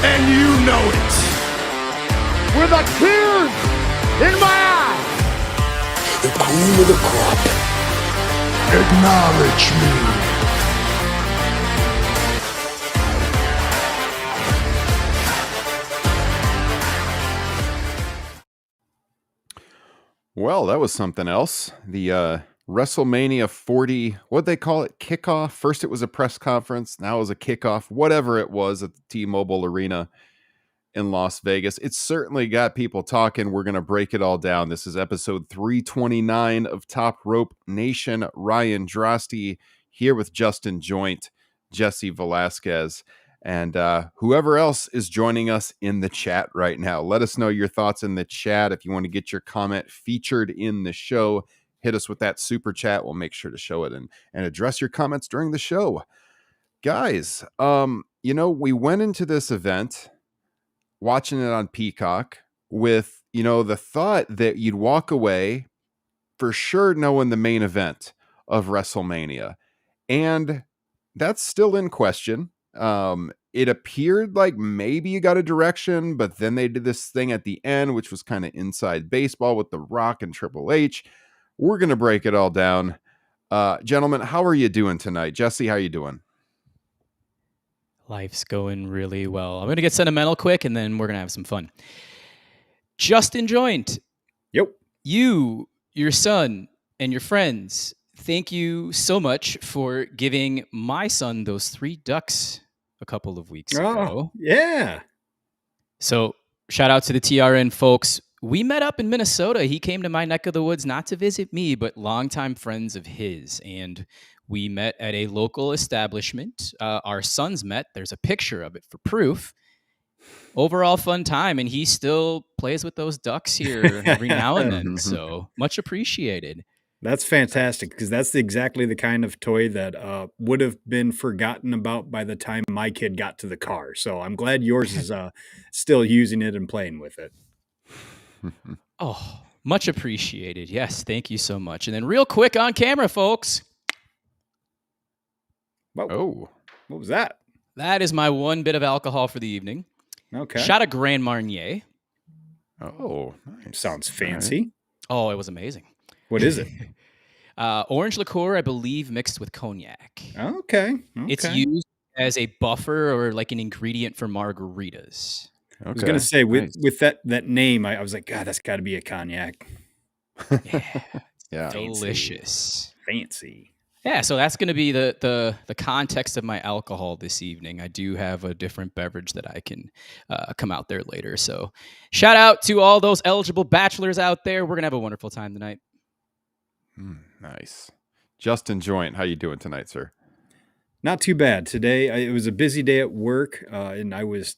and you know it. With a tear in my eye. The cream of the crop. Acknowledge me. Well, that was something else. The WrestleMania 40, what'd they call it? Kickoff. First it was a press conference. Now it was a kickoff. Whatever it was at the T-Mobile Arena in Las Vegas. It's certainly got people talking. We're going to break it all down. This is episode 329 of Top Rope Nation. Ryan Drosty here with Justin Joint, Jesse Velasquez, and whoever else is joining us in the chat right now. Let us know your thoughts in the chat. If you want to get your comment featured in the show, hit us with that super chat. We'll make sure to show it and address your comments during the show. Guys, we went into this event watching it on Peacock with, the thought that you'd walk away for sure knowing the main event of WrestleMania. And that's still in question. It appeared like maybe you got a direction, but then they did this thing at the end, which was kind of inside baseball with The Rock and Triple H. We're going to break it all down. Gentlemen, how are you doing tonight? Jesse, how you doing? Life's going really well. I'm going to get sentimental quick, and then we're going to have some fun. Justin Joint. Yep. You, your son, and your friends, thank you so much for giving my son those 3 ducks a couple of weeks ago. Yeah. So shout out to the TRN folks. We met up in Minnesota. He came to my neck of the woods, not to visit me, but longtime friends of his. And we met at a local establishment. Our sons met. There's a picture of it for proof. Overall fun time. And he still plays with those ducks here every now and then. So much appreciated. That's fantastic, because that's exactly the kind of toy that would have been forgotten about by the time my kid got to the car. So I'm glad yours is still using it and playing with it. Oh, much appreciated. Yes, thank you so much. And then real quick on camera, folks. Whoa. Oh, What was that? That is my one bit of alcohol for the evening. Okay. Shot a Grand Marnier. oh, nice. Sounds fancy. Oh, it was amazing. What is it? Orange liqueur, I believe, mixed with cognac. Okay. It's used as a buffer or like an ingredient for margaritas. Okay. I was going to say, Nice. with that name, I was like, God, that's got to be a cognac. Yeah, Yeah. delicious. Fancy. Yeah, so that's going to be the context of my alcohol this evening. I do have a different beverage that I can come out there later. So shout out to all those eligible bachelors out there. We're going to have a wonderful time tonight. Nice. Justin Joint, how you doing tonight, sir? Not too bad. Today, it was a busy day at work, and I was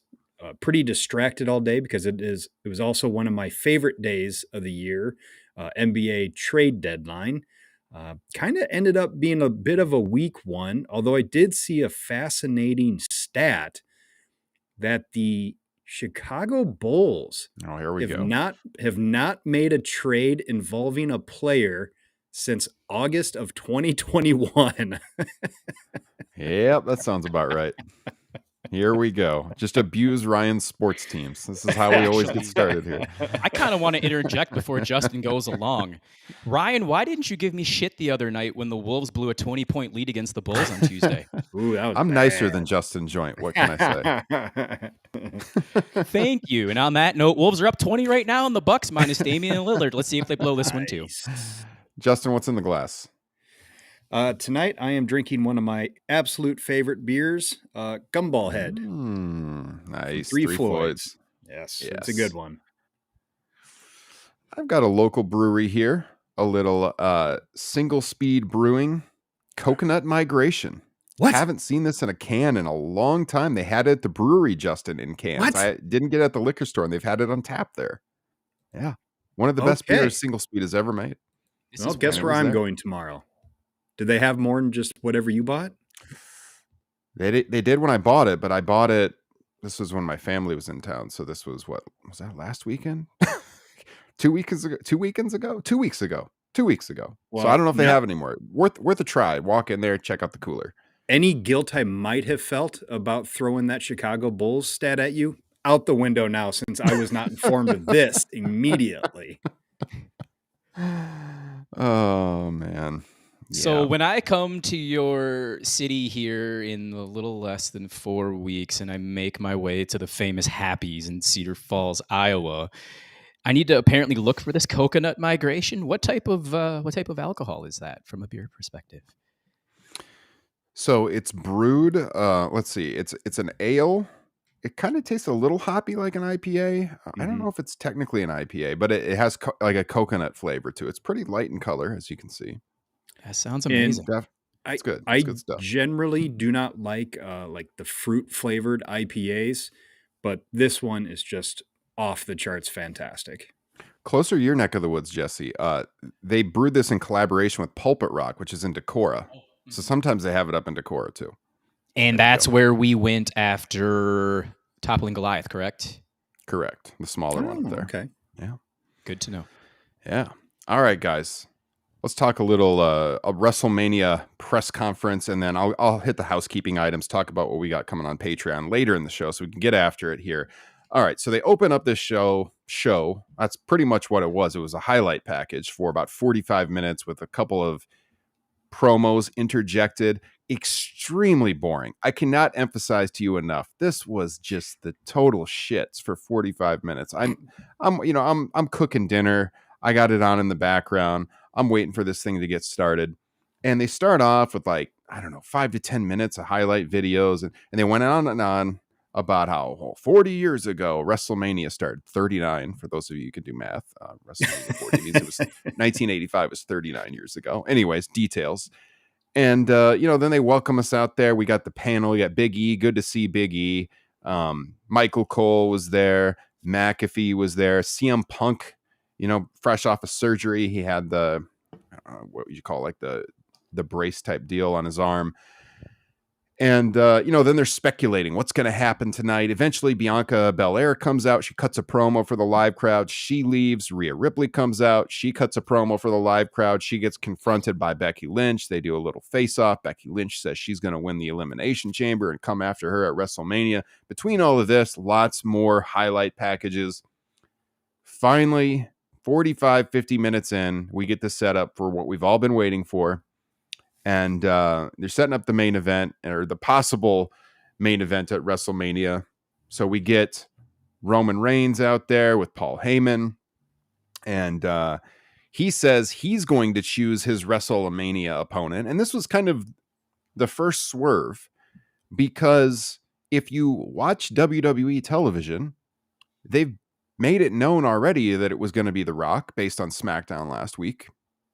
pretty distracted all day because it was also one of my favorite days of the year, NBA trade deadline. Kind of ended up being a bit of a weak one, although I did see a fascinating stat that the Chicago Bulls Oh, here we go. have not made a trade involving a player since August of 2021. Yep, that sounds about right. Here we go. Just abuse Ryan's sports teams. This is how we always get started here. I kind of want to interject before Justin goes along. Ryan, why didn't you give me shit the other night when the Wolves blew a 20-point lead against the Bulls on Tuesday? Ooh, that was I'm bad. nicer than Justin Joint. What can I say? Thank you. And on that note, Wolves are up 20 right now in the Bucks minus Damian and Lillard. Let's see if they blow this one too. Nice. Justin, what's in the glass? Tonight, I am drinking one of my absolute favorite beers, Gumball Head. Nice. Three Three Floyds. Floyds. Yes, it's a good one. I've got a local brewery here, a little single speed brewing, Coconut Migration. What? Haven't seen this in a can in a long time. They had it at the brewery, Justin, in cans. What? I didn't get it at the liquor store, and they've had it on tap there. Yeah. One of the best Okay. beers single speed has ever made. Well, guess when it where was I'm there. going tomorrow. Do they have more than just whatever you bought? They did when I bought it, but I bought it. This was when my family was in town. So this was what was that last weekend? 2 weekends ago. 2 weekends ago. 2 weeks ago. 2 weeks ago. Well, so I don't know if they now- have any more. Worth a try. Walk in there, check out the cooler. any guilt I might have felt about throwing that Chicago Bulls stat at you out the window now, since I was not informed of this immediately. Oh man. So Yeah. when I come to your city here in a little less than 4 weeks and I make my way to the famous Happies in Cedar Falls, Iowa, I need to apparently look for this coconut migration. What type of alcohol is that from a beer perspective? So it's brewed. Let's see. It's an ale. It kind of tastes a little hoppy like an IPA. I don't know if it's technically an IPA, but it has like a coconut flavor to it. It's pretty light in color, as you can see. That sounds And amazing. It's good. I It's good stuff. generally do not like the fruit flavored IPAs, but this one is just off the charts fantastic. Closer to your neck of the woods, Jesse. They brewed this in collaboration with Pulpit Rock, which is in Decorah. So sometimes they have it up in Decorah too. And that's where we went after toppling Goliath, correct? Correct. The smaller one up there. Okay. Yeah. Good to know. Yeah. All right, guys. Let's talk a little a WrestleMania press conference, and then I'll hit the housekeeping items, talk about what we got coming on Patreon later in the show so we can get after it here. All right, so they open up this show. That's pretty much what it was. It was a highlight package for about 45 minutes with a couple of promos interjected. Extremely boring. I cannot emphasize to you enough. This was just the total shits for 45 minutes. I'm cooking dinner. I got it on in the background. I'm waiting for this thing to get started. And they start off with 5 to 10 minutes of highlight videos. And they went on and on about how 40 years ago, WrestleMania started. 39, for those of you who can do math. WrestleMania 40 means it was 1985 was 39 years ago. Anyways, details. And, then they welcome us out there. We got the panel. We got Big E. Good to see Big E. Michael Cole was there. McAfee was there. CM Punk, fresh off of surgery. He had the, what would you call the brace type deal on his arm. And, then they're speculating what's going to happen tonight. Eventually, Bianca Belair comes out. She cuts a promo for the live crowd. She leaves. Rhea Ripley comes out. She cuts a promo for the live crowd. She gets confronted by Becky Lynch. They do a little face-off. Becky Lynch says she's going to win the Elimination Chamber and come after her at WrestleMania. Between all of this, lots more highlight packages. Finally, 45, 50 minutes in, we get the setup for what we've all been waiting for. And they're setting up the main event, or the possible main event at WrestleMania. So we get Roman Reigns out there with Paul Heyman. And he says he's going to choose his WrestleMania opponent. And this was kind of the first swerve, because if you watch WWE television, they've made it known already that it was going to be The Rock based on SmackDown last week.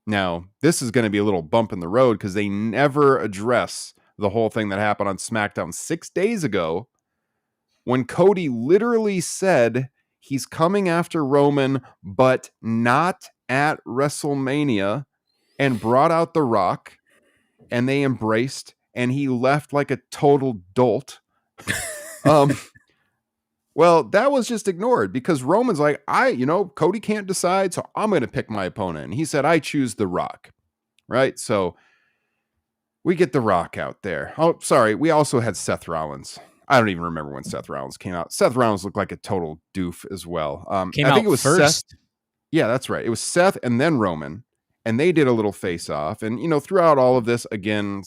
Now, this is going to be a little bump in the road because they never address the whole thing that happened on SmackDown 6 days ago when Cody literally said he's coming after Roman, but not at WrestleMania, and brought out The Rock, and they embraced, and he left like a total dolt. Well, that was just ignored because Roman's like, Cody can't decide, so I'm going to pick my opponent. And he said, I choose The Rock, right? So we get The Rock out there. Oh, sorry. We also had Seth Rollins. I don't even remember when Seth Rollins came out. Seth Rollins looked like a total doof as well. I think it was first. Seth. Yeah, that's right. It was Seth and then Roman, and they did a little face-off. And, throughout all of this, again,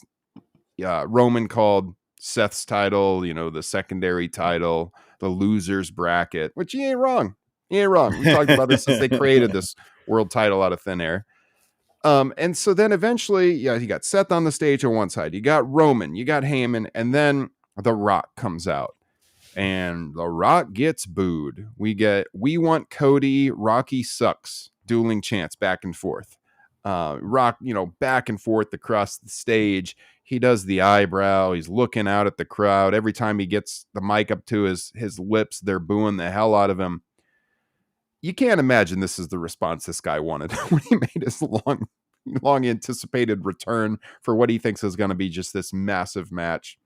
Roman called Seth's title, the secondary title, the losers bracket, which he ain't wrong. We talked about this since they created this world title out of thin air. And so then eventually, you got Seth on the stage on one side, you got Roman, you got Heyman, and then The Rock comes out, and The Rock gets booed. We want Cody, Rocky sucks, dueling chants back and forth. Rock, back and forth across the stage. He does the eyebrow. He's looking out at the crowd. Every time he gets the mic up to his lips, they're booing the hell out of him. You can't imagine this is the response this guy wanted when he made his long anticipated return for what he thinks is going to be just this massive match.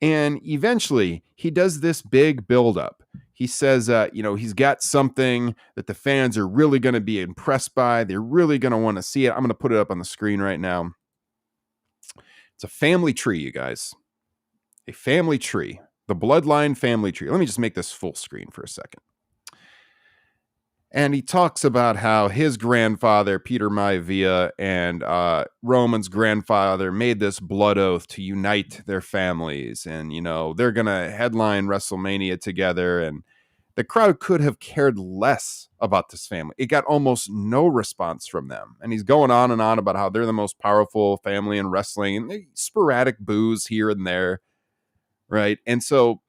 And eventually he does this big buildup. He says, he's got something that the fans are really going to be impressed by. They're really going to want to see it. I'm going to put it up on the screen right now. It's a family tree, you guys. A family tree. The bloodline family tree. Let me just make this full screen for a second. And he talks about how his grandfather, Peter Maivia, and Roman's grandfather made this blood oath to unite their families. And, you know, they're going to headline WrestleMania together. And the crowd could have cared less about this family. It got almost no response from them. And he's going on and on about how they're the most powerful family in wrestling. And they sporadic boos here and there. Right. And so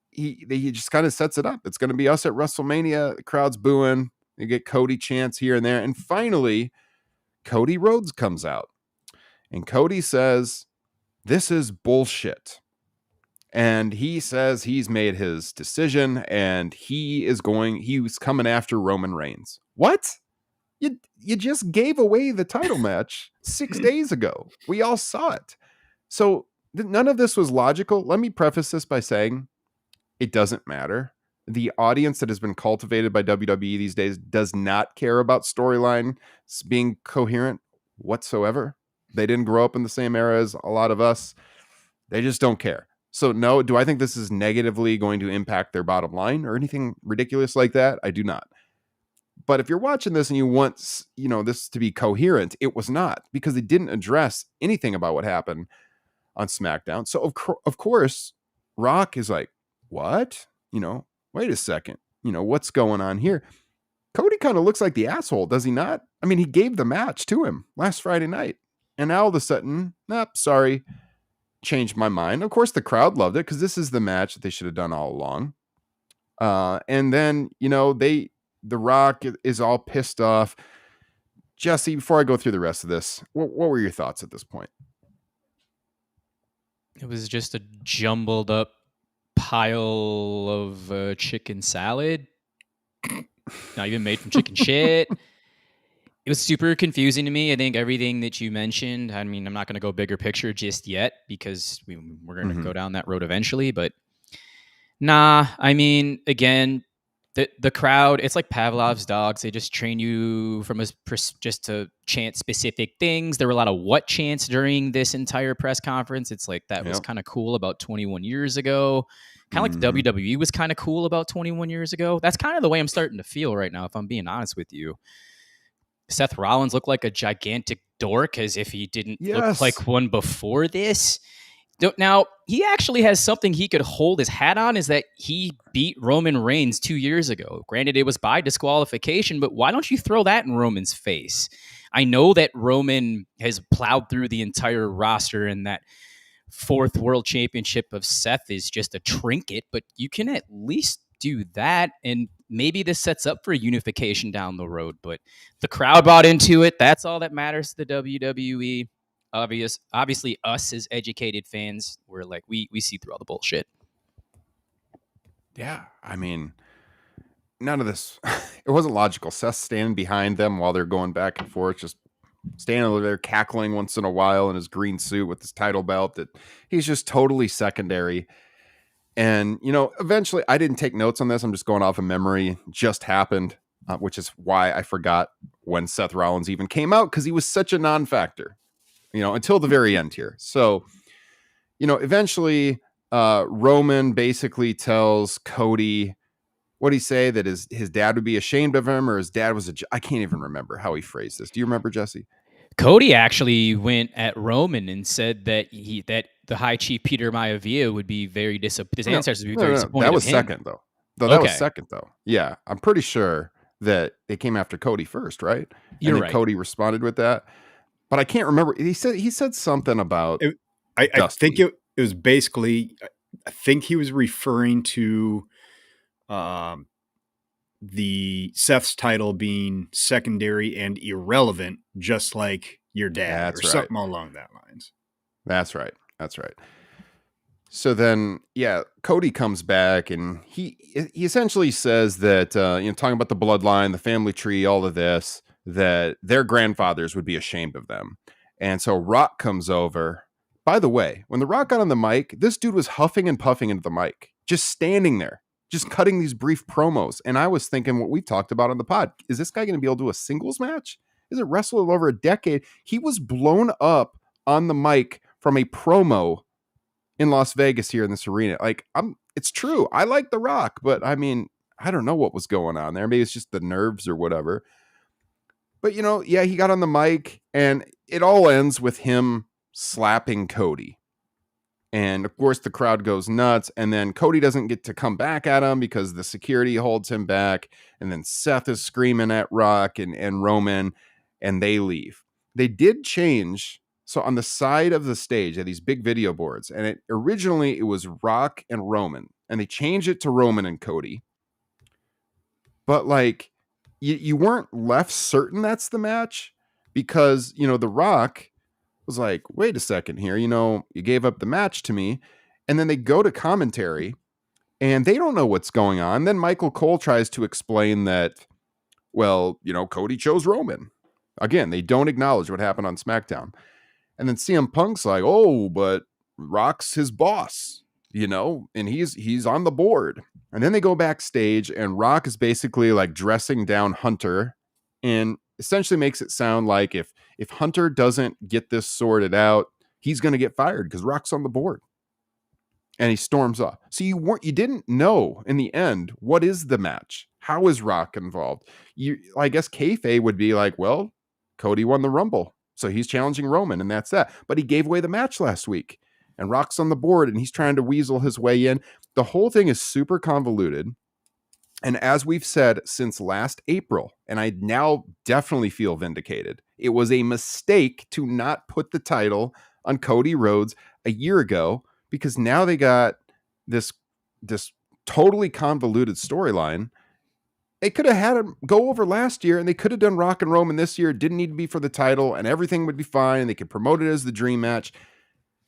he just kind of sets it up. It's going to be us at WrestleMania. The crowd's booing. You get Cody chants here and there. And finally, Cody Rhodes comes out. And Cody says, this is bullshit. And he says he's made his decision and he was coming after Roman Reigns. What? You just gave away the title match 6 days ago. We all saw it. So none of this was logical. Let me preface this by saying, it doesn't matter. The audience that has been cultivated by WWE these days does not care about storylines being coherent whatsoever. They didn't grow up in the same era as a lot of us. They just don't care. So no, do I think this is negatively going to impact their bottom line or anything ridiculous like that? I do not. But if you're watching this and you want, you know, this to be coherent, it was not, because they didn't address anything about what happened on SmackDown. So of course, Rock is like, what? You know, wait a second. You know, what's going on here? Cody kind of looks like the asshole, does he not? I mean, he gave the match to him last Friday night. And now all of a sudden, sorry, changed my mind. Of course, the crowd loved it because this is the match that they should have done all along. And then, you know, The Rock is all pissed off. Jesse, before I go through the rest of this, what were your thoughts at this point? It was just a jumbled up pile of chicken salad, not even made from chicken shit. It was super confusing to me. I think everything that you mentioned, I mean, I'm not going to go bigger picture just yet because we're going to go down that road eventually, but nah, I mean, again, the crowd, it's like Pavlov's dogs. They just train you just to chant specific things. There were a lot of what chants during this entire press conference. It's like that was kind of cool about 21 years ago. Kind of like the WWE was kind of cool about 21 years ago. That's kind of the way I'm starting to feel right now, if I'm being honest with you. Seth Rollins looked like a gigantic dork, as if he didn't look like one before this. Now, he actually has something he could hold his hat on, is that he beat Roman Reigns 2 years ago. Granted, it was by disqualification, but why don't you throw that in Roman's face? I know that Roman has plowed through the entire roster and that fourth world championship of Seth is just a trinket, but you can at least do that, and maybe this sets up for unification down the road. But the crowd bought into it. That's all that matters to the WWE. Obviously, us as educated fans, we're like, we see through all the bullshit. Yeah, I mean, none of this, it wasn't logical. Seth standing behind them while they're going back and forth, just standing there cackling once in a while in his green suit with his title belt, that he's just totally secondary. And, you know, eventually, I didn't take notes on this. I'm just going off of memory. Just happened, which is why I forgot when Seth Rollins even came out, because he was such a non-factor, you know, until the very end here. So, you know, eventually Roman basically tells Cody, what did he say, that his dad would be ashamed of him, or his dad was I can't even remember how he phrased this. Do you remember, Jesse? Cody actually went at Roman and said that the High Chief Peter Maivia would be very disappointed. His ancestors would be very disappointed. That was second, though. That was second, though. Yeah, I'm pretty sure that they came after Cody first, right? You're and then right. Cody responded with that, but I can't remember. He said something about. I think it was basically. I think he was referring to the Seth's title being secondary and irrelevant, just like your dad. That's or right. Something along that lines. That's right. So then, yeah, Cody comes back and he essentially says that, you know, talking about the bloodline, the family tree, all of this, that their grandfathers would be ashamed of them. And so Rock comes over. By the way, when the Rock got on the mic, this dude was huffing and puffing into the mic, just standing there, just cutting these brief promos. And I was thinking what we talked about on the pod, is this guy going to be able to do a singles match? Is it wrestled over a decade? He was blown up on the mic from a promo in Las Vegas here in this arena. Like, it's true. I like The Rock, but I mean, I don't know what was going on there. Maybe it's just the nerves or whatever. But, yeah, he got on the mic, and it all ends with him slapping Cody. And, of course, the crowd goes nuts, and then Cody doesn't get to come back at him because the security holds him back, and then Seth is screaming at Rock and Roman, and they leave. They did change. So on the side of the stage, they had these big video boards, and originally it was Rock and Roman, and they changed it to Roman and Cody. But, like, you weren't left certain that's the match because, The Rock was like, wait a second here, you gave up the match to me. And then they go to commentary and they don't know what's going on. Then Michael Cole tries to explain that, well, Cody chose Roman. Again, they don't acknowledge what happened on SmackDown. And then CM Punk's like, oh, but Rock's his boss, and he's on the board. And then they go backstage and Rock is basically like dressing down Hunter and essentially makes it sound like if Hunter doesn't get this sorted out, he's going to get fired because Rock's on the board. And he storms off. So you didn't know in the end, what is the match? How is Rock involved? I guess kayfabe would be like, well, Cody won the Rumble, so he's challenging Roman, and that's that. But he gave away the match last week, and Rock's on the board, and he's trying to weasel his way in. The whole thing is super convoluted. And as we've said since last April, and I now definitely feel vindicated, it was a mistake to not put the title on Cody Rhodes a year ago, because now they got this totally convoluted storyline. They could have had him go over last year, and they could have done Rock and Roman this year. It didn't need to be for the title, and everything would be fine. And they could promote it as the dream match.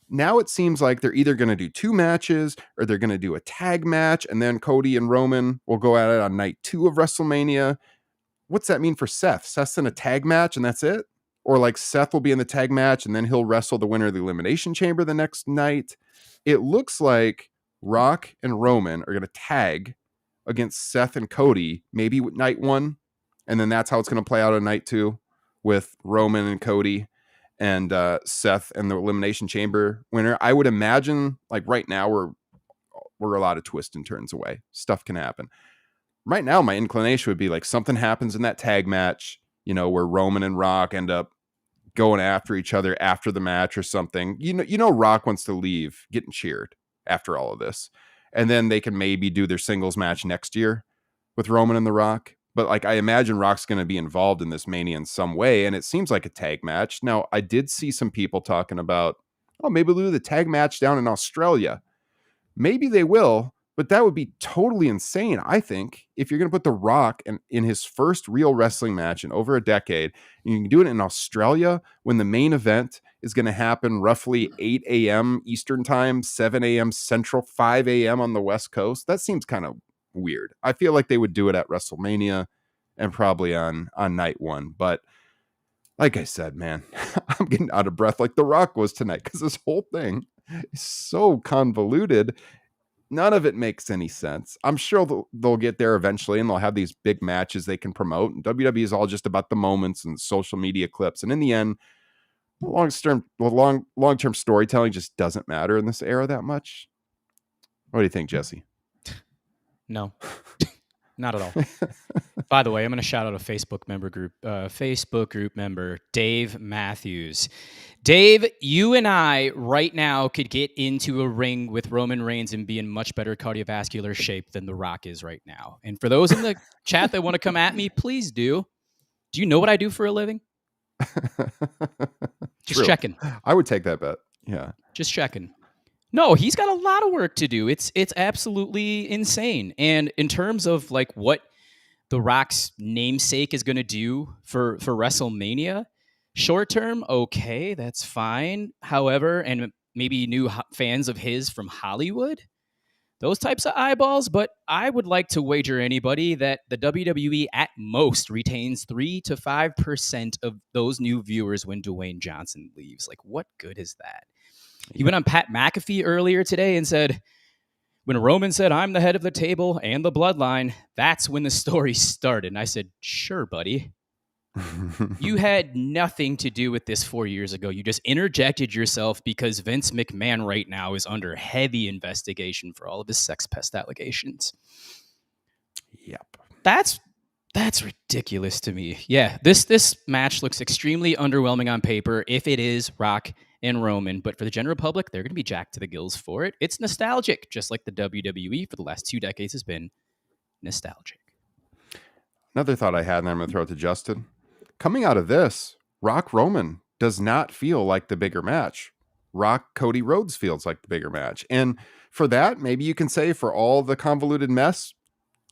Now it seems like they're either going to do 2 matches or they're going to do a tag match, and then Cody and Roman will go at it on night 2 of WrestleMania. What's that mean for Seth? Seth's in a tag match and that's it? Or like Seth will be in the tag match and then he'll wrestle the winner of the Elimination Chamber the next night. It looks like Rock and Roman are going to tag against Seth and Cody, maybe with night 1. And then that's how it's going to play out on night 2 with Roman and Cody and Seth and the Elimination Chamber winner. I would imagine, like, right now we're a lot of twists and turns away. Stuff can happen. Right now, my inclination would be like something happens in that tag match, where Roman and Rock end up going after each other after the match or something. Rock wants to leave getting cheered after all of this. And then they can maybe do their singles match next year with Roman and The Rock. But like, I imagine Rock's going to be involved in this Mania in some way, and it seems like a tag match. Now, I did see some people talking about, maybe they'll do the tag match down in Australia. Maybe they will, but that would be totally insane, I think, if you're going to put The Rock in his first real wrestling match in over a decade, and you can do it in Australia when the main event is going to happen roughly 8 a.m. Eastern time, 7 a.m. Central, 5 a.m. on the West Coast. That seems kind of weird. I feel like they would do it at WrestleMania and probably on night 1. But like I said, man, I'm getting out of breath like The Rock was tonight because this whole thing is so convoluted. None of it makes any sense. I'm sure they'll get there eventually and they'll have these big matches they can promote. And WWE is all just about the moments and social media clips. And in the end, long-term storytelling just doesn't matter in this era that much. What do you think, Jesse? No, not at all. By the way, I'm going to shout out a Facebook group member, Dave Matthews. Dave, you and I right now could get into a ring with Roman Reigns and be in much better cardiovascular shape than The Rock is right now. And for those in the chat that want to come at me, please do. Do you know what I do for a living? Just checking. I would take that bet. Yeah. Just checking. No, he's got a lot of work to do. It's absolutely insane. And in terms of like what The Rock's namesake is going to do for WrestleMania, short term, okay, that's fine. However, and maybe new fans of his from Hollywood, those types of eyeballs. But I would like to wager anybody that the WWE at most retains 3 to 5% of those new viewers when Dwayne Johnson leaves. Like, what good is that? He went on Pat McAfee earlier today and said, when Roman said, I'm the head of the table and the bloodline, that's when the story started. And I said, sure, buddy. You had nothing to do with this 4 years ago. You just interjected yourself because Vince McMahon right now is under heavy investigation for all of his sex pest allegations. Yep. That's ridiculous to me. Yeah, this match looks extremely underwhelming on paper if it is Rock and Roman, but for the general public, they're going to be jacked to the gills for it. It's nostalgic, just like the WWE for the last 2 decades has been nostalgic. Another thought I had, and I'm going to throw it to Justin. Coming out of this, Rock Roman does not feel like the bigger match. Rock Cody Rhodes feels like the bigger match. And for that, maybe you can say for all the convoluted mess,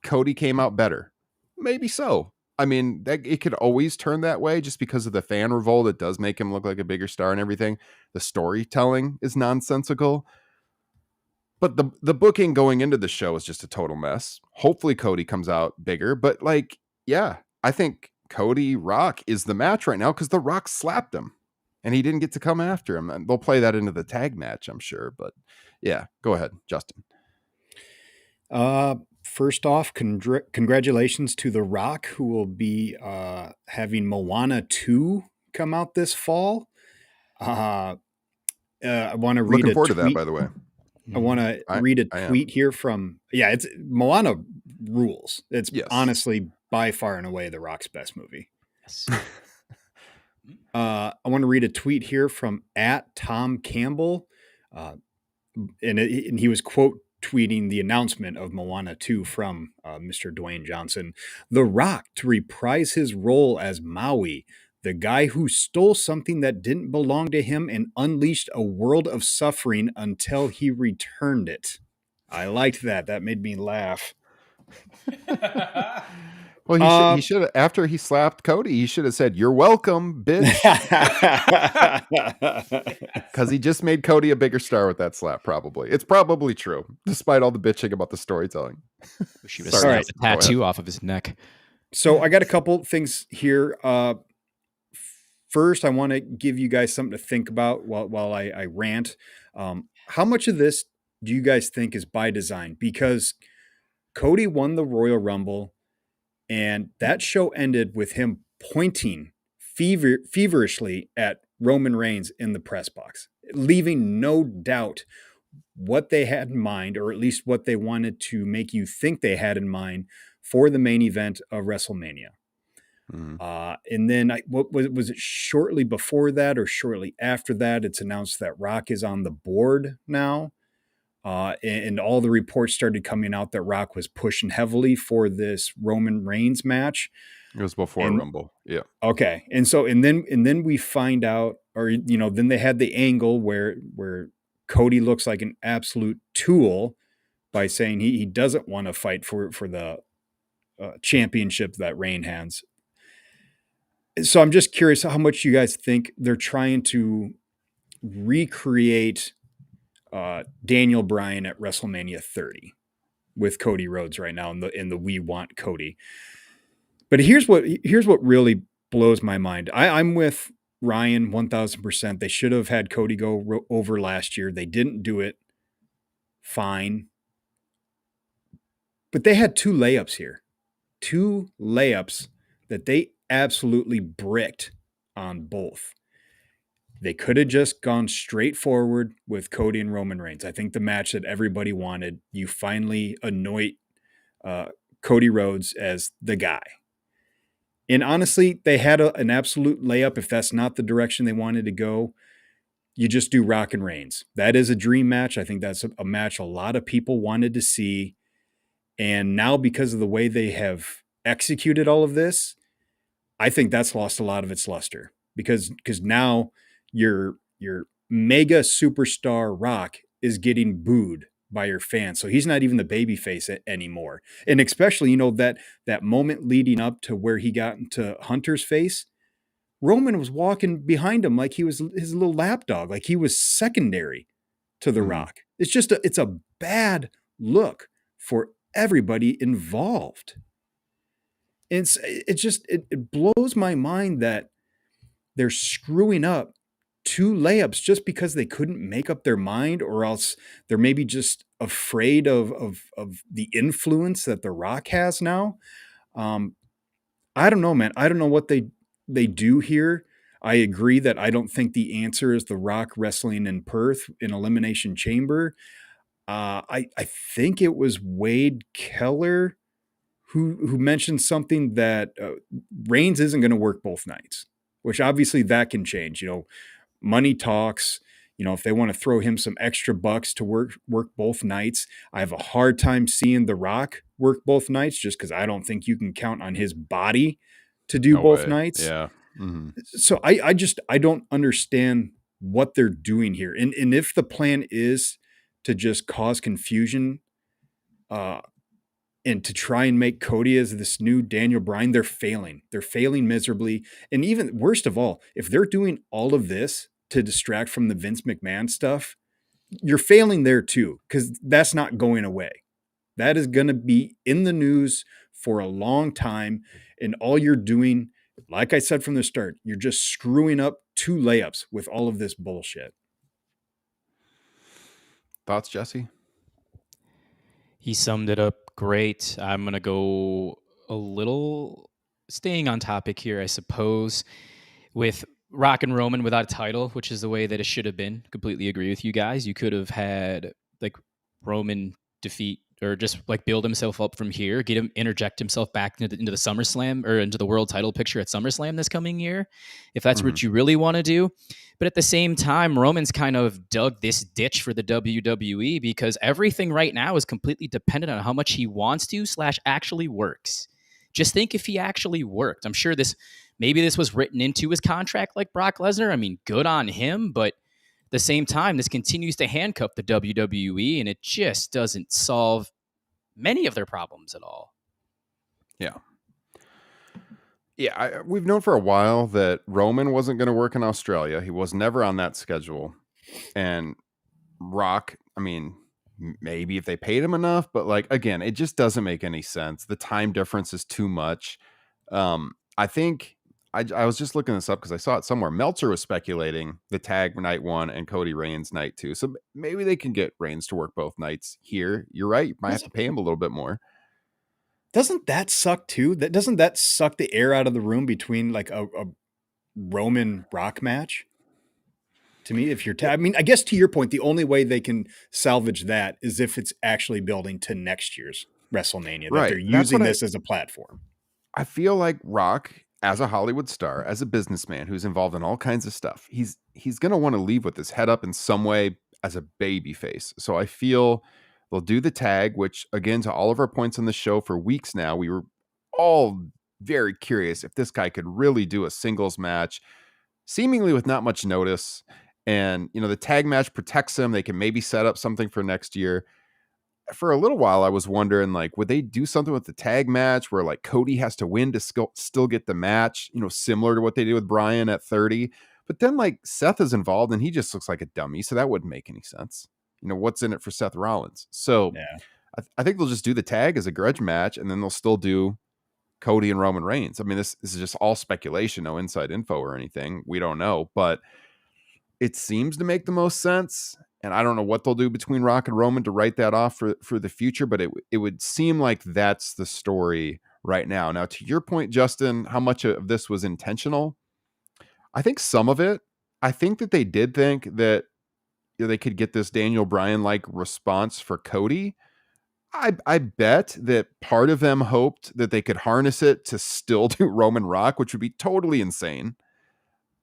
Cody came out better. Maybe so. I mean, it could always turn that way just because of the fan revolt. It does make him look like a bigger star and everything. The storytelling is nonsensical. But the booking going into the show is just a total mess. Hopefully Cody comes out bigger. But like, yeah, I think Cody Rock is the match right now because The Rock slapped him and he didn't get to come after him. And they'll play that into the tag match, I'm sure. But yeah, go ahead, Justin. First off, congratulations to The Rock, who will be having Moana 2 come out this fall. I want to read Looking a forward tweet. to that, by the way. I want to read a tweet here from, it's Moana rules. It's honestly by far and away The Rock's best movie. Yes. I want to read a tweet here from @Tom Campbell. And he was quote tweeting the announcement of Moana 2 from Mr. Dwayne Johnson. The Rock to reprise his role as Maui, the guy who stole something that didn't belong to him and unleashed a world of suffering until he returned it. I liked that. That made me laugh. Well, he should have, after he slapped Cody, he should have said, "You're welcome, bitch." Because he just made Cody a bigger star with that slap, probably. It's probably true, despite all the bitching about the storytelling. She would have snapped a tattoo off of his neck. So I got a couple things here. First, I want to give you guys something to think about while I rant. How much of this do you guys think is by design? Because Cody won the Royal Rumble, and that show ended with him pointing feverishly at Roman Reigns in the press box, leaving no doubt what they had in mind, or at least what they wanted to make you think they had in mind for the main event of WrestleMania. And then what was it shortly before that or shortly after that? It's announced that Rock is on the board now. And all the reports started coming out that Rock was pushing heavily for this Roman Reigns match. It was before Rumble. Yeah. Okay. And then we find out, or, then they had the angle where Cody looks like an absolute tool by saying he doesn't want to fight for the championship that Reign has. So I'm just curious how much you guys think they're trying to recreate Daniel Bryan at WrestleMania 30 with Cody Rhodes right now in the We Want Cody. But here's what really blows my mind. I'm with Ryan 1000%. They should have had Cody go over last year. They didn't do it. Fine. But they had 2 layups here. 2 layups that they absolutely bricked on both. They could have just gone straight forward with Cody and Roman Reigns. I think the match that everybody wanted, you finally anoint Cody Rhodes as the guy. And honestly, they had an absolute layup. If that's not the direction they wanted to go, you just do Rock and Reigns. That is a dream match. I think that's a match a lot of people wanted to see. And now, because of the way they have executed all of this, I think that's lost a lot of its luster. Because now your mega superstar Rock is getting booed by your fans. So he's not even the babyface anymore. And especially, that moment leading up to where he got into Hunter's face, Roman was walking behind him like he was his little lapdog, like he was secondary to The Rock. It's just it's a bad look for everybody involved. It blows my mind that they're screwing up 2 layups just because they couldn't make up their mind, or else they're maybe just afraid of the influence that The Rock has now. I don't know, man. I don't know what they they do here. I agree that I don't think the answer is The Rock wrestling in Perth in Elimination Chamber. I think it was Wade Keller who mentioned something that Reigns isn't going to work both nights, which obviously that can change. Money talks. If they want to throw him some extra bucks to work both nights, I have a hard time seeing The Rock work both nights just because I don't think you can count on his body to do No both way. nights. Yeah. Mm-hmm. So I don't understand what they're doing here. And if the plan is to just cause confusion and to try and make Cody as this new Daniel Bryan, they're failing. They're failing miserably. And even worst of all, if they're doing all of this to distract from the Vince McMahon stuff, you're failing there too, because that's not going away. That is going to be in the news for a long time. And all you're doing, like I said from the start, you're just screwing up 2 layups with all of this bullshit. Thoughts, Jesse? He summed it up great. I'm going to go a little staying on topic here, I suppose, with Rock and Roman without a title, which is the way that it should have been. Completely agree with you guys. You could have had like Roman defeat or just like build himself up from here, get him interject himself back into the SummerSlam or into the world title picture at SummerSlam this coming year, if that's what you really want to do. But at the same time, Roman's kind of dug this ditch for the WWE because everything right now is completely dependent on how much he wants to / actually works. Just think if he actually worked. I'm sure maybe this was written into his contract like Brock Lesnar. I mean, good on him, but at the same time, this continues to handcuff the WWE, and it just doesn't solve many of their problems at all. Yeah. Yeah, we've known for a while that Roman wasn't going to work in Australia. He was never on that schedule. And Rock, I mean, maybe if they paid him enough, but like, again, it just doesn't make any sense. The time difference is too much. I think I was just looking this up because I saw it somewhere. Meltzer was speculating the tag night 1 and Cody Reigns night 2. So maybe they can get Reigns to work both nights here. You're right. You might have to pay him a little bit more. Doesn't that suck too? Doesn't that suck the air out of the room between like a Roman Rock match? To me, if you're, I mean, I guess to your point, the only way they can salvage that is if it's actually building to next year's WrestleMania, that they're using this as a platform. I feel like Rock, as a Hollywood star, as a businessman who's involved in all kinds of stuff, he's going to want to leave with his head up in some way as a baby face. So I feel they'll do the tag, which again, to all of our points on the show for weeks now, we were all very curious if this guy could really do a singles match, seemingly with not much notice. And, the tag match protects him. They can maybe set up something for next year. For a little while, I was wondering, like, would they do something with the tag match where, like, Cody has to win to still get the match, similar to what they did with Bryan at 30. But then, like, Seth is involved, and he just looks like a dummy, so that wouldn't make any sense. What's in it for Seth Rollins? So yeah. I think they'll just do the tag as a grudge match, and then they'll still do Cody and Roman Reigns. I mean, this is just all speculation, no inside info or anything. We don't know, but it seems to make the most sense. And I don't know what they'll do between Rock and Roman to write that off for the future, but it would seem like that's the story right now. Now, to your point, Justin, how much of this was intentional? I think some of it. I think that they did think that they could get this Daniel Bryan-like response for Cody. I bet that part of them hoped that they could harness it to still do Roman Rock, which would be totally insane.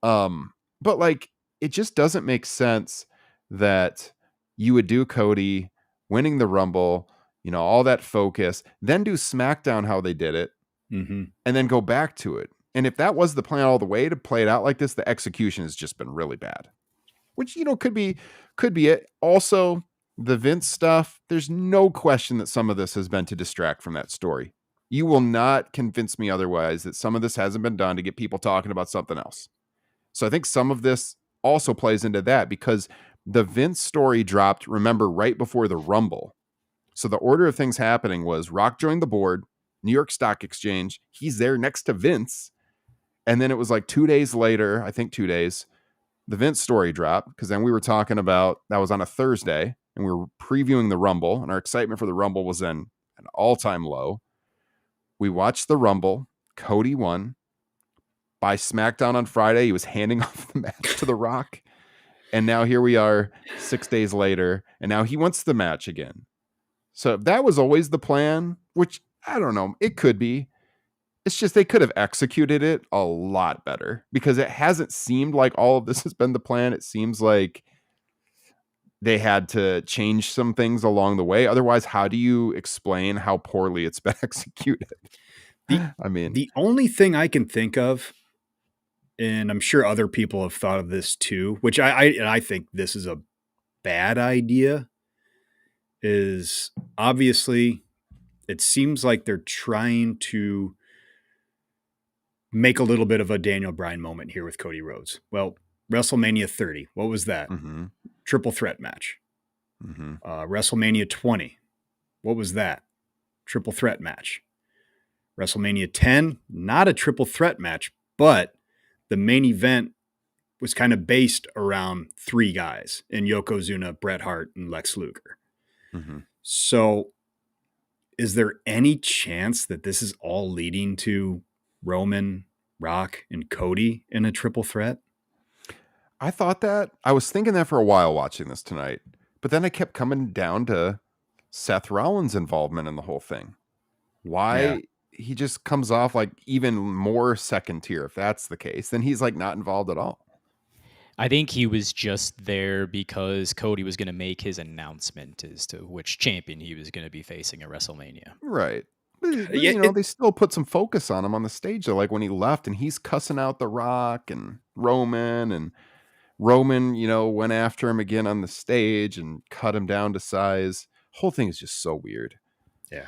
But like, it just doesn't make sense that you would do Cody winning the Rumble, all that focus, then do SmackDown how they did it, and then go back to it. And if that was the plan all the way to play it out like this, the execution has just been really bad, which, could be it. Also, the Vince stuff, there's no question that some of this has been to distract from that story. You will not convince me otherwise that some of this hasn't been done to get people talking about something else. So I think some of this also plays into that because the Vince story dropped, remember, right before the Rumble. So the order of things happening was Rock joined the board, New York Stock Exchange. He's there next to Vince. And then it was like 2 days later, I think 2 days, the Vince story dropped because then we were talking about, that was on a Thursday, and we were previewing the Rumble, and our excitement for the Rumble was then an all-time low. We watched the Rumble. Cody won. By SmackDown on Friday, he was handing off the match to The Rock. And now here we are 6 days later, and now he wants the match again. So if that was always the plan, which I don't know, it could be. It's just they could have executed it a lot better because it hasn't seemed like all of this has been the plan. It seems like they had to change some things along the way. Otherwise, how do you explain how poorly it's been executed? I mean, the only thing I can think of, and I'm sure other people have thought of this too, which I think this is a bad idea, is obviously it seems like they're trying to make a little bit of a Daniel Bryan moment here with Cody Rhodes. Well, WrestleMania 30, what was that? mm-hmm. Triple threat match. Mm-hmm. WrestleMania 20, what was that? Triple threat match. WrestleMania 10, not a triple threat match, but the main event was kind of based around 3 guys in Yokozuna, Bret Hart, and Lex Luger. Mm-hmm. So is there any chance that this is all leading to Roman, Rock, and Cody in a triple threat? I thought that. I was thinking that for a while watching this tonight, but then I kept coming down to Seth Rollins' involvement in the whole thing. Why he just comes off like even more second tier. If that's the case, then he's like not involved at all. I think he was just there because Cody was going to make his announcement as to which champion he was going to be facing at WrestleMania. Right. But, you know, they still put some focus on him on the stage. Though, like when he left and he's cussing out The Rock and Roman, you know, went after him again on the stage and cut him down to size. Whole thing is just so weird. Yeah.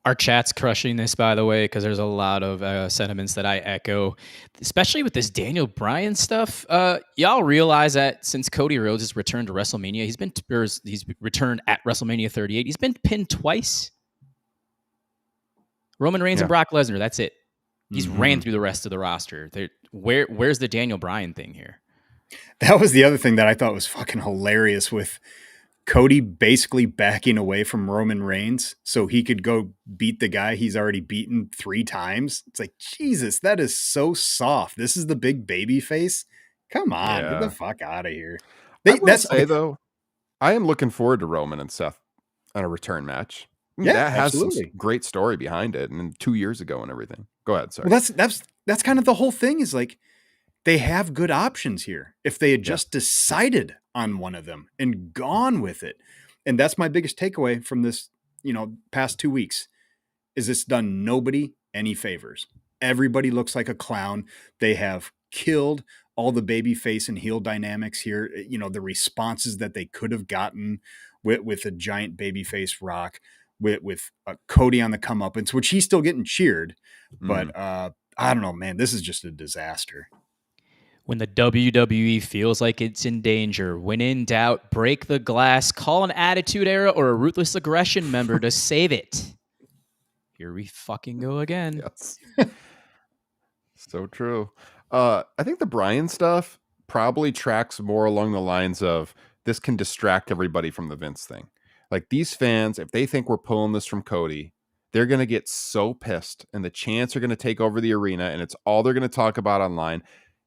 Our chat's crushing this, by the way, because there's a lot of sentiments that I echo, especially with this Daniel Bryan stuff. Y'all realize that since Cody Rhodes has returned to WrestleMania, he's returned at WrestleMania 38. He's been pinned twice. Roman Reigns and Brock Lesnar. That's it. He's ran through the rest of the roster. Where's the Daniel Bryan thing here? That was the other thing that I thought was fucking hilarious with Cody basically backing away from Roman Reigns so he could go beat the guy he's already beaten 3 times. It's like, Jesus, that is so soft. This is the big baby face. Come on, get the fuck out of here. Though, I am looking forward to Roman and Seth on a return match. Yeah, that has absolutely. some great story behind it, and 2 years ago and everything. Go ahead, sorry. Well, that's kind of the whole thing. Is like they have good options here if they had just decided on one of them and gone with it. And that's my biggest takeaway from this, past 2 weeks, is it's done nobody any favors. Everybody looks like a clown. They have killed all the baby face and heel dynamics here. The responses that they could have gotten with a giant baby face Rock, with Cody on the comeuppance, which he's still getting cheered. But I don't know, man, this is just a disaster. When the WWE feels like it's in danger, when in doubt, break the glass, call an Attitude Era or a Ruthless Aggression member to save it. Here we fucking go again. Yes. So true. I think the Bryan stuff probably tracks more along the lines of this can distract everybody from the Vince thing. Like these fans, if they think we're pulling this from Cody, they're going to get so pissed and the chants are going to take over the arena and it's all they're going to talk about online.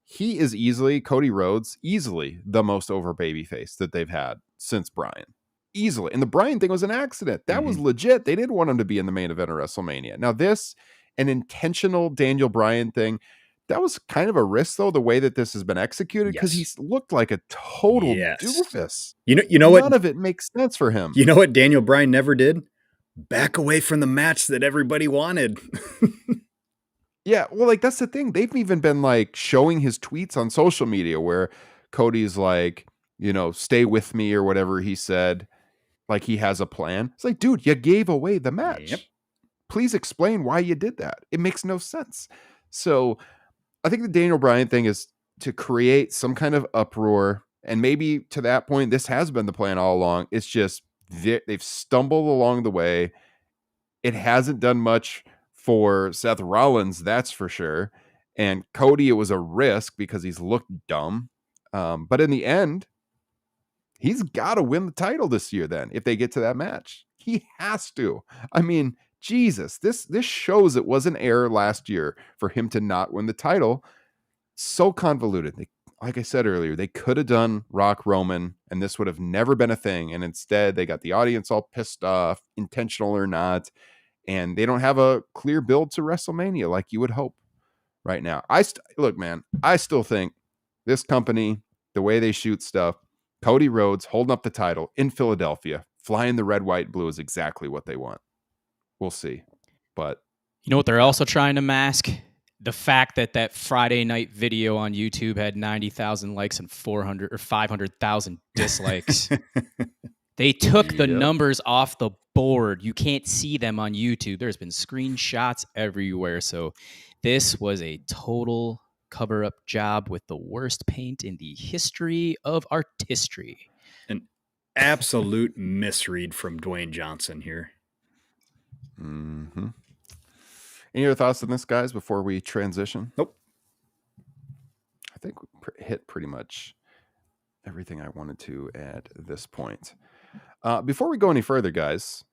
He is Cody Rhodes, easily the most over babyface that they've had since Bryan. Easily. And the Bryan thing was an accident. That was legit. They didn't want him to be in the main event of WrestleMania. Now this, an intentional Daniel Bryan thing, that was kind of a risk though, the way that this has been executed, because he looked like a total doofus. You know what? None of it makes sense for him. You know what Daniel Bryan never did? Back away from the match that everybody wanted. Yeah, well, like that's the thing. They've even been like showing his tweets on social media where Cody's like, stay with me or whatever he said. Like he has a plan. It's like, dude, you gave away the match. Yep. Please explain why you did that. It makes no sense. So I think the Daniel Bryan thing is to create some kind of uproar. And maybe to that point, this has been the plan all along. It's just they've stumbled along the way. It hasn't done much for Seth Rollins, that's for sure. And Cody, it was a risk because he's looked dumb. But in the end, he's got to win the title this year then, if they get to that match. He has to. I mean, Jesus, this shows it was an error last year for him to not win the title. so convoluted. Like I said earlier, they could have done Rock Roman and this would have never been a thing. And instead, they got the audience all pissed off, intentional or not. And they don't have a clear build to WrestleMania like you would hope right now. Look, man, I still think this company, the way they shoot stuff, Cody Rhodes holding up the title in Philadelphia, flying the red, white, blue is exactly what they want. We'll see. But you know what they're also trying to mask? The fact that that Friday night video on YouTube had 90,000 likes and 400 or 500,000 dislikes. They took the numbers off the board. You can't see them on YouTube. There's been screenshots everywhere. So this was a total cover-up job with the worst paint in the history of artistry. An absolute misread from Dwayne Johnson here. Mm-hmm. Any other thoughts on this, guys, before we transition? Nope. I think we hit pretty much everything I wanted to at this point. Before we go any further, guys,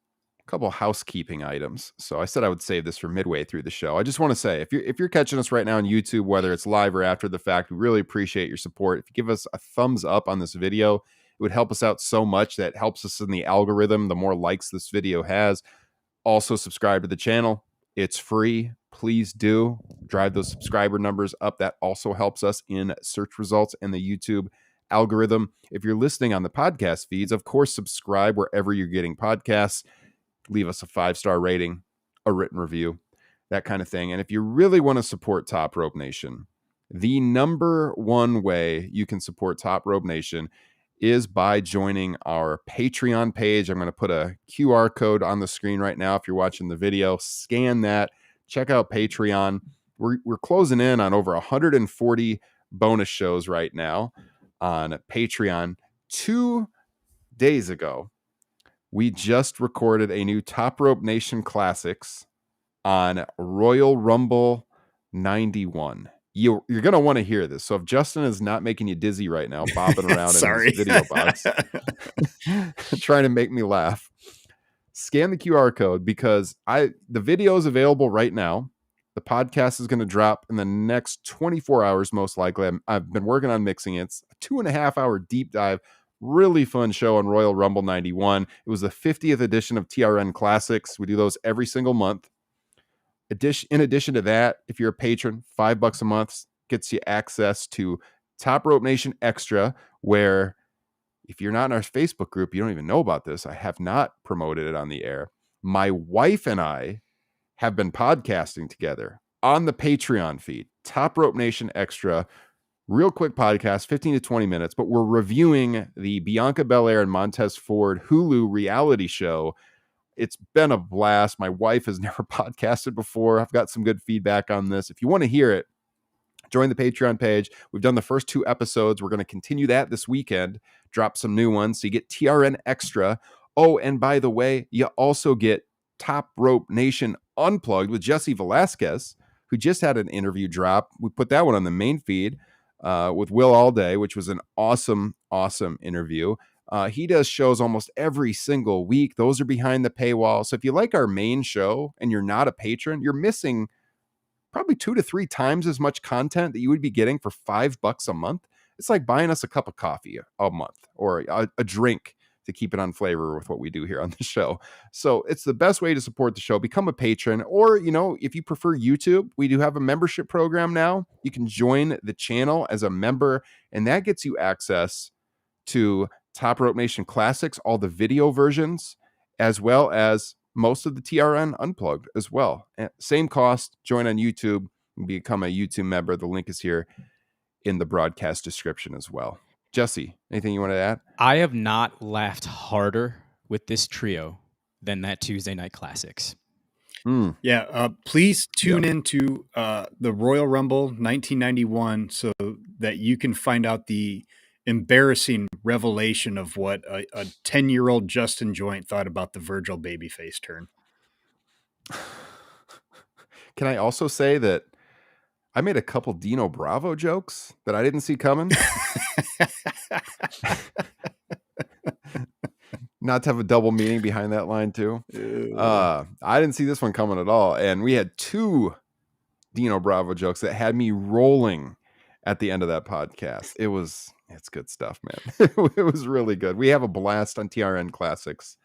a couple housekeeping items. So I said I would save this for midway through the show. I just want to say, if you're catching us right now on YouTube, whether it's live or after the fact, we really appreciate your support. If you give us a thumbs up on this video, it would help us out so much. That helps us in the algorithm. The more likes this video has. Also, subscribe to the channel. It's free. Please do drive those subscriber numbers up. That also helps us in search results and the YouTube algorithm. If you're listening on the podcast feeds, of course, subscribe wherever you're getting podcasts. Leave us a 5-star rating, a written review, that kind of thing. And if you really want to support Top Rope Nation, the number one way you can support Top Rope Nation is by joining our Patreon page. I'm going to put a QR code on the screen right now. If you're watching the video, scan that, check out Patreon. We're closing in on over 140 bonus shows right now on Patreon. 2 days ago, we just recorded a new Top Rope Nation Classics on Royal Rumble 91. You're going to want to hear this. So if Justin is not making you dizzy right now, bopping around in his video box, trying to make me laugh, scan the QR code because the video is available right now. The podcast is going to drop in the next 24 hours, most likely. I've been working on mixing it. It's a 2.5-hour deep dive. Really fun show on Royal Rumble 91. It was the 50th edition of TRN Classics. We do those every single month. In addition to that, if you're a patron, $5 a month gets you access to Top Rope Nation Extra, where if you're not in our Facebook group, you don't even know about this. I have not promoted it on the air. My wife and I have been podcasting together on the Patreon feed, Top Rope Nation Extra. Real quick podcast, 15 to 20 minutes, but we're reviewing the Bianca Belair and Montez Ford Hulu reality show. It's been a blast. My wife has never podcasted before. I've got some good feedback on this. If you want to hear it, join the Patreon page. We've done the first 2 episodes. We're going to continue that this weekend, drop some new ones. So you get TRN Extra. Oh, and by the way, you also get Top Rope Nation Unplugged with Jesse Velasquez, who just had an interview drop. We put that one on the main feed with Will Allday, which was an awesome, awesome interview. He does shows almost every single week. Those are behind the paywall. So if you like our main show and you're not a patron, you're missing probably 2 to 3 times as much content that you would be getting for $5 a month. It's like buying us a cup of coffee a month or a drink to keep it on flavor with what we do here on the show. So it's the best way to support the show. Become a patron, or, if you prefer YouTube, we do have a membership program now. You can join the channel as a member, and that gets you access to Top Rope Nation Classics, all the video versions, as well as most of the TRN Unplugged as well. Same cost. Join on YouTube and become a YouTube member. The link is here in the broadcast description as well. Jesse, anything you want to add? I have not laughed harder with this trio than that Tuesday Night Classics. Yeah, please tune into the Royal Rumble 1991 so that you can find out the embarrassing revelation of what a 10-year-old Justin Joint thought about the Virgil babyface turn. Can I also say that I made a couple Dino Bravo jokes that I didn't see coming? Not to have a double meaning behind that line too. I didn't see this one coming at all. And we had 2 Dino Bravo jokes that had me rolling at the end of that podcast. It's good stuff, man. It was really good. We have a blast on TRN Classics.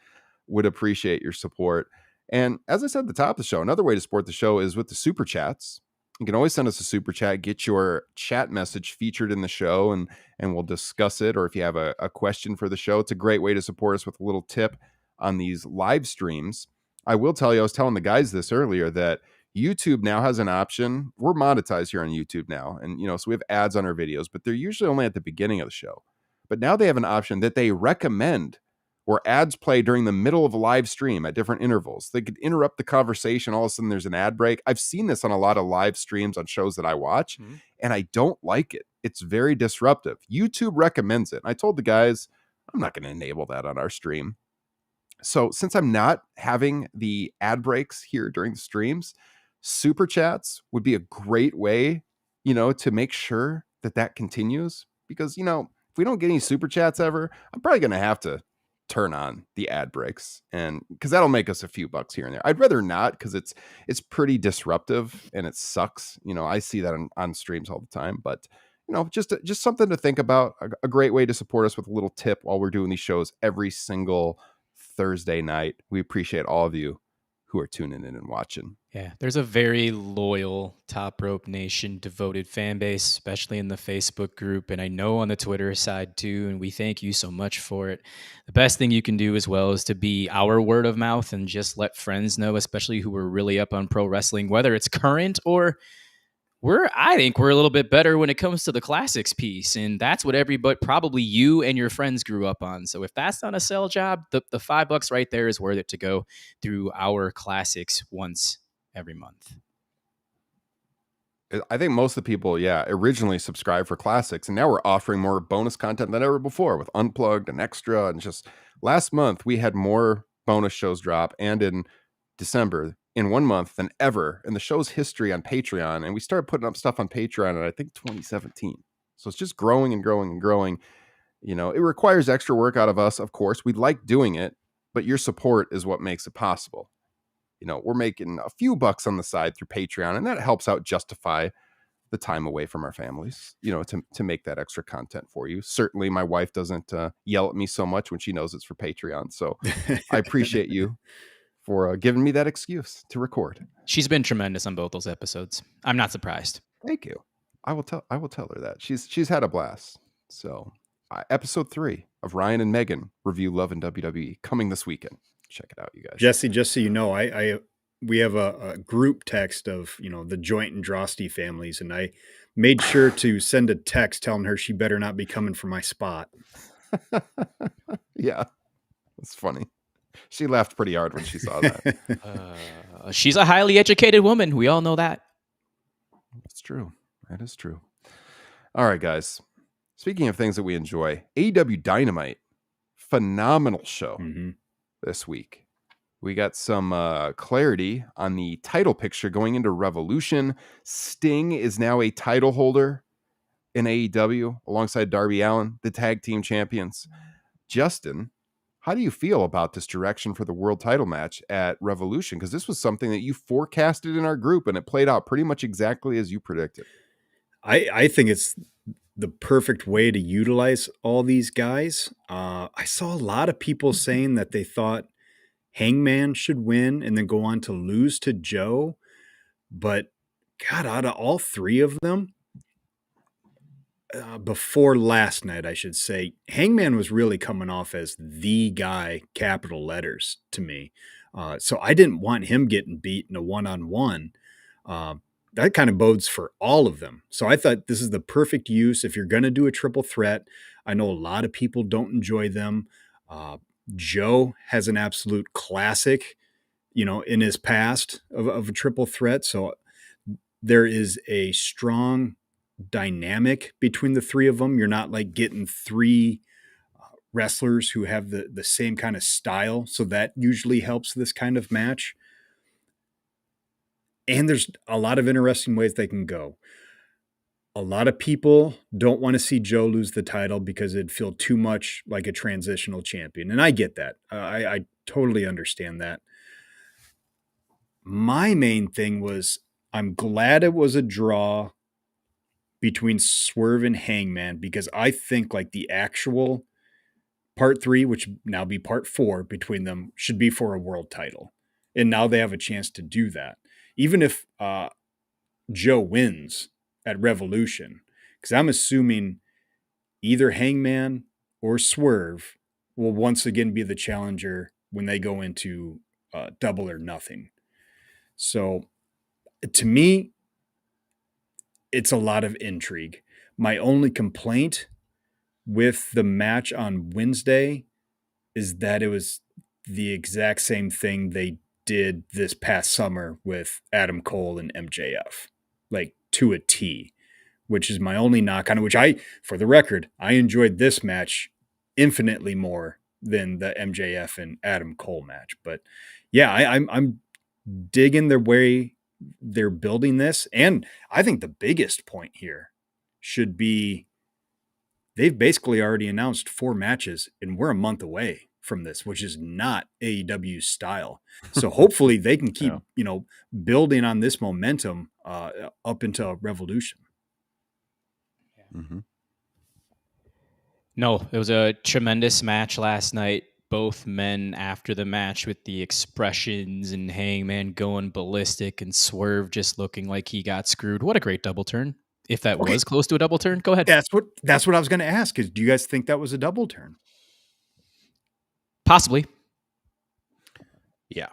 Would appreciate your support. And as I said at the top of the show, another way to support the show is with the super chats. You can always send us a super chat, get your chat message featured in the show, and we'll discuss it. Or if you have a question for the show, it's a great way to support us with a little tip on these live streams. I will tell you, I was telling the guys this earlier, that YouTube now has an option. We're monetized here on YouTube now. And, so we have ads on our videos, but they're usually only at the beginning of the show. But now they have an option that they recommend where ads play during the middle of a live stream at different intervals. They could interrupt the conversation. All of a sudden there's an ad break. I've seen this on a lot of live streams on shows that I watch, and I don't like it. It's very disruptive. YouTube recommends it. I told the guys, I'm not going to enable that on our stream. So since I'm not having the ad breaks here during the streams, super chats would be a great way, to make sure that continues. Because, if we don't get any super chats ever, I'm probably going to have to turn on the ad breaks, and because that'll make us a few bucks here and there. I'd rather not, because it's pretty disruptive and it sucks. I see that on streams all the time, but just something to think about. A great way to support us with a little tip while we're doing these shows every single Thursday night. We appreciate all of you who are tuning in and watching. Yeah, there's a very loyal Top Rope Nation devoted fan base, especially in the Facebook group, and I know on the Twitter side too, and we thank you so much for it. The best thing you can do as well is to be our word of mouth and just let friends know, especially who are really up on pro wrestling, whether it's current or I think we're a little bit better when it comes to the classics piece, and that's what everybody, probably you and your friends, grew up on. So if that's not a sell job, the $5 right there is worth it to go through our classics once every month. I think most of the people, originally subscribed for classics, and now we're offering more bonus content than ever before with Unplugged and Extra. And just last month, we had more bonus shows drop, and in December, in 1 month, than ever in the show's history on Patreon. And we started putting up stuff on Patreon in, I think, 2017. So it's just growing and growing and growing. It requires extra work out of us, of course. We like doing it, but your support is what makes it possible. We're making a few bucks on the side through Patreon, and that helps out justify the time away from our families, to make that extra content for you. Certainly my wife doesn't yell at me so much when she knows it's for Patreon. So I appreciate you for giving me that excuse to record. She's been tremendous on both those episodes. I'm not surprised. Thank you. I will tell her that she's had a blast. So episode 3 of Ryan and Megan review Love and WWE coming this weekend. Check it out, you guys. Jesse, just so you know, we have a group text of, the Joint and Drosty families, and I made sure to send a text telling her she better not be coming for my spot. Yeah, it's funny. She laughed pretty hard when she saw that. She's a highly educated woman. We all know that. That's true. That is true. All right, guys. Speaking of things that we enjoy, AEW Dynamite, phenomenal show this week. We got some clarity on the title picture going into Revolution. Sting is now a title holder in AEW alongside Darby Allin, the tag team champions. Justin, how do you feel about this direction for the world title match at Revolution? Because this was something that you forecasted in our group, and it played out pretty much exactly as you predicted. I think it's the perfect way to utilize all these guys. I saw a lot of people saying that they thought Hangman should win and then go on to lose to Joe. But God, out of all three of them, before last night, I should say, Hangman was really coming off as the guy, capital letters, to me. So I didn't want him getting beat in a one-on-one. That kind of bodes for all of them. So I thought this is the perfect use. If you're going to do a triple threat, I know a lot of people don't enjoy them. Joe has an absolute classic, in his past of a triple threat. So there is a strong dynamic between the three of them. You're not like getting three wrestlers who have the same kind of style. So that usually helps this kind of match. And there's a lot of interesting ways they can go. A lot of people don't want to see Joe lose the title because it'd feel too much like a transitional champion. And I get that. I totally understand that. My main thing was I'm glad it was a draw between Swerve and Hangman, because I think like the actual part 3, which now be part 4 between them, should be for a world title. And now they have a chance to do that. Even if Joe wins at Revolution, because I'm assuming either Hangman or Swerve will once again be the challenger when they go into Double or Nothing. So to me, it's a lot of intrigue. My only complaint with the match on Wednesday is that it was the exact same thing they did this past summer with Adam Cole and MJF, like to a T, which is my only knock on it, which for the record, I enjoyed this match infinitely more than the MJF and Adam Cole match. But yeah, I'm digging the way they're building this. And I think the biggest point here should be they've basically already announced 4 matches, and we're a month away from this, which is not AEW style. So hopefully they can keep, building on this momentum up into Revolution. Mm-hmm. No, it was a tremendous match last night. Both men after the match with the expressions and Hangman going ballistic and Swerve just looking like he got screwed. What a great double turn. If that was close to a double turn, go ahead. That's what I was going to ask is, do you guys think that was a double turn? Possibly. Yeah.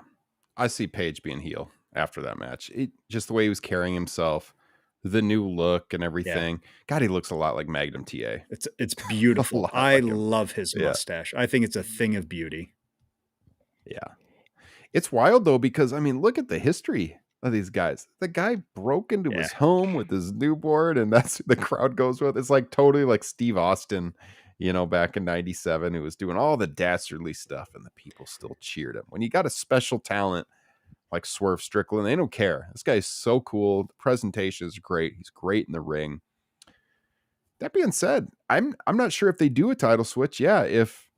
I see Page being heel after that match. Just the way he was carrying himself, the new look and everything. Yeah. God, he looks a lot like Magnum TA. It's beautiful. I love his mustache. I think it's a thing of beauty. Yeah. It's wild though, because I mean, look at the history of these guys. The guy broke into his home with his newborn, and that's who the crowd goes with. It's like totally like Steve Austin, back in 97, who was doing all the dastardly stuff, and the people still cheered him. When you got a special talent like Swerve Strickland, they don't care. This guy's so cool. The presentation is great. He's great in the ring. That being said, I'm not sure if they do a title switch. Yeah, if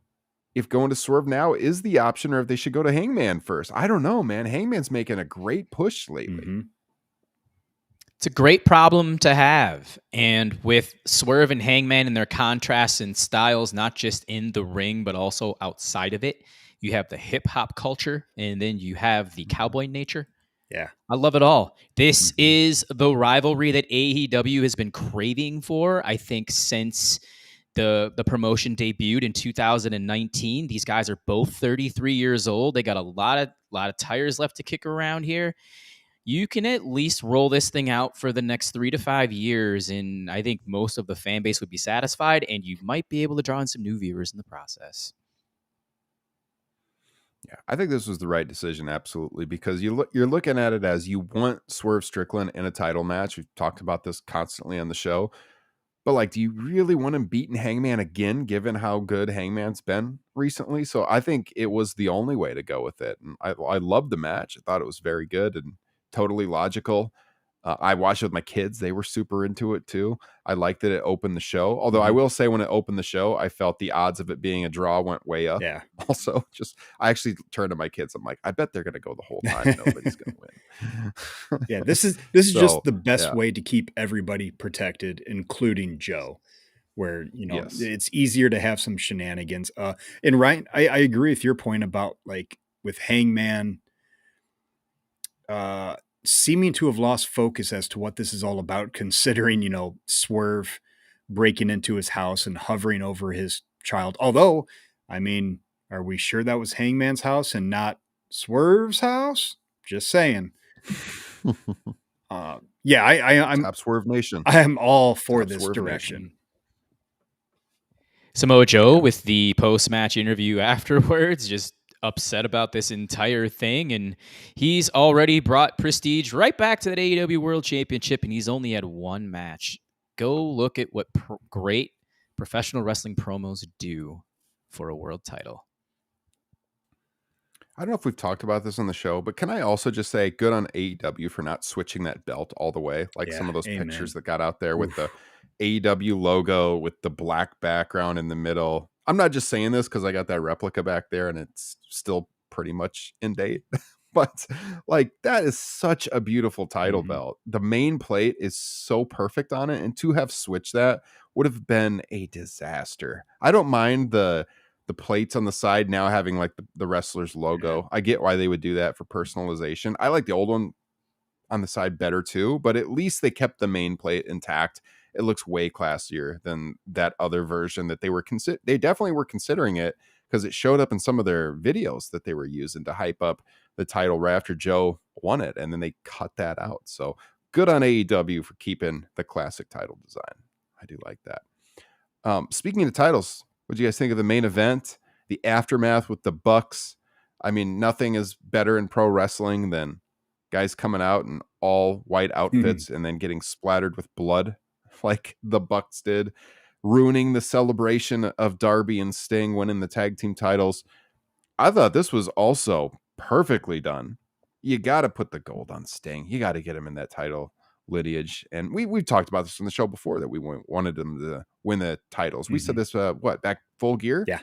going to Swerve now is the option, or if they should go to Hangman first. I don't know, man. Hangman's making a great push lately. Mm-hmm. It's a great problem to have. And with Swerve and Hangman and their contrasts and styles, not just in the ring, but also outside of it, you have the hip hop culture, and then you have the cowboy nature. Yeah. I love it all. This is the rivalry that AEW has been craving for, I think, since the promotion debuted in 2019. These guys are both 33 years old. They got a lot of tires left to kick around here. You can at least roll this thing out for the next 3 to 5 years, and I think most of the fan base would be satisfied, and you might be able to draw in some new viewers in the process. Yeah, I think this was the right decision, absolutely, because you're looking at it as you want Swerve Strickland in a title match. We've talked about this constantly on the show. But like, do you really want him beating Hangman again, given how good Hangman's been recently? So I think it was the only way to go with it. And I loved the match. I thought it was very good and totally logical. I watched it with my kids. They were super into it too. I liked that it opened the show. Although I will say when it opened the show, I felt the odds of it being a draw went way up. Yeah. Also, I actually turned to my kids. I'm like, I bet they're going to go the whole time. Nobody's going to win. Yeah. This is just the best way to keep everybody protected, including Joe, where, it's easier to have some shenanigans. And Ryan, I agree with your point about like with Hangman, seeming to have lost focus as to what this is all about, considering, Swerve breaking into his house and hovering over his child. Although, I mean, are we sure that was Hangman's house and not Swerve's house? Just saying. I'm Top Swerve Nation. I am all for this direction. Nation. Samoa Joe with the post-match interview afterwards, just upset about this entire thing, and he's already brought prestige right back to that AEW World Championship, and he's only had one match. Go look at what great professional wrestling promos do for a world title. I don't know if we've talked about this on the show, but can I also just say good on AEW for not switching that belt all the way? Like some of those pictures that got out there with the AEW logo with the black background in the middle. I'm not just saying this because I got that replica back there and it's still pretty much in date, But like that is such a beautiful title belt. The main plate is so perfect on it, and to have switched that would have been a disaster. I don't mind the plates on the side now having like the wrestler's logo. I get why they would do that for personalization. I like the old one on the side better too, but at least they kept the main plate intact. It looks way classier than that other version that they definitely were considering it, because it showed up in some of their videos that they were using to hype up the title right after Joe won it, and then they cut that out. So good on AEW for keeping the classic title design. I do like that. Speaking of titles, what do you guys think of the main event, the aftermath with the Bucks? I mean, nothing is better in pro wrestling than guys coming out in all white outfits and then getting splattered with blood like the Bucks did, ruining the celebration of Darby and Sting winning the tag team titles. I thought this was also perfectly done. You got to put the gold on Sting. You got to get him in that title lineage. And we've talked about this on the show before, that we wanted them to win the titles. We said this, back Full Gear? Yeah.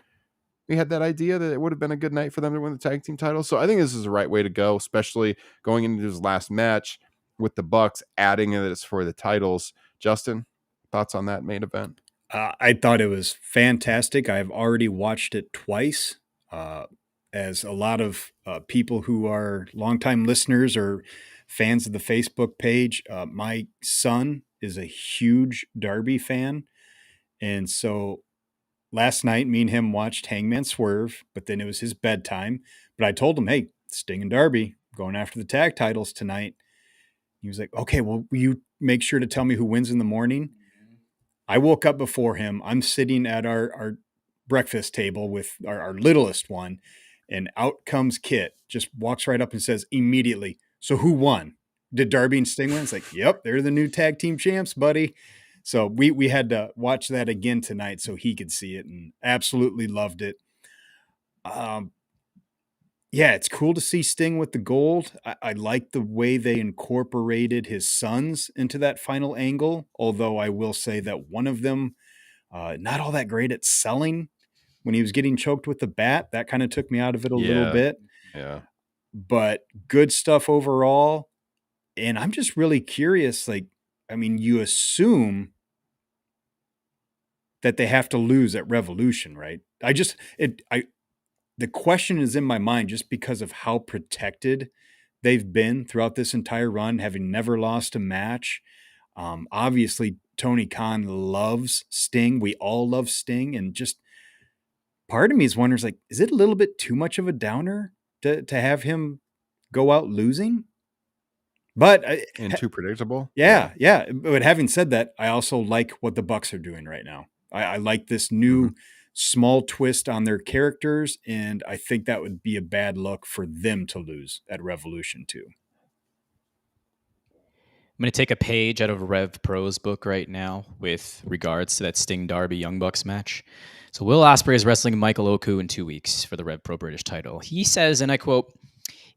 We had that idea that it would have been a good night for them to win the tag team title. So I think this is the right way to go, especially going into his last match with the Bucks, adding that it's for the titles. Justin, thoughts on that main event? I thought it was fantastic. I've already watched it twice. As a lot of people who are longtime listeners or fans of the Facebook page, my son is a huge Darby fan. And so last night, me and him watched Hangman Swerve, but then it was his bedtime. But I told him, hey, Sting and Darby going after the tag titles tonight. He was like, okay, well, will you make sure to tell me who wins in the morning? I woke up before him. I'm sitting at our breakfast table with our littlest one, and out comes Kit, just walks right up and says immediately, so who won? Did Darby and Sting win? It's like, yep, they're the new tag team champs, buddy. So we had to watch that again tonight so he could see it, and absolutely loved it. Yeah, it's cool to see Sting with the gold. I like the way they incorporated his sons into that final angle, although I will say that one of them, not all that great at selling when he was getting choked with the bat. That kind of took me out of it a little bit. Yeah. But good stuff overall. And I'm just really curious, you assume that they have to lose at Revolution, right? The question is in my mind just because of how protected they've been throughout this entire run, having never lost a match. Obviously, Tony Khan loves Sting. We all love Sting. And just part of me is wondering, is it a little bit too much of a downer to have him go out losing? But and too predictable. Yeah. But having said that, I also like what the Bucks are doing right now. I like this new small twist on their characters, and I think that would be a bad look for them to lose at Revolution too. I'm going to take a page out of Rev Pro's book right now with regards to that Sting Darby Young Bucks match. So Will Ospreay is wrestling Michael Oku in 2 weeks for the Rev Pro British title. He says, and I quote,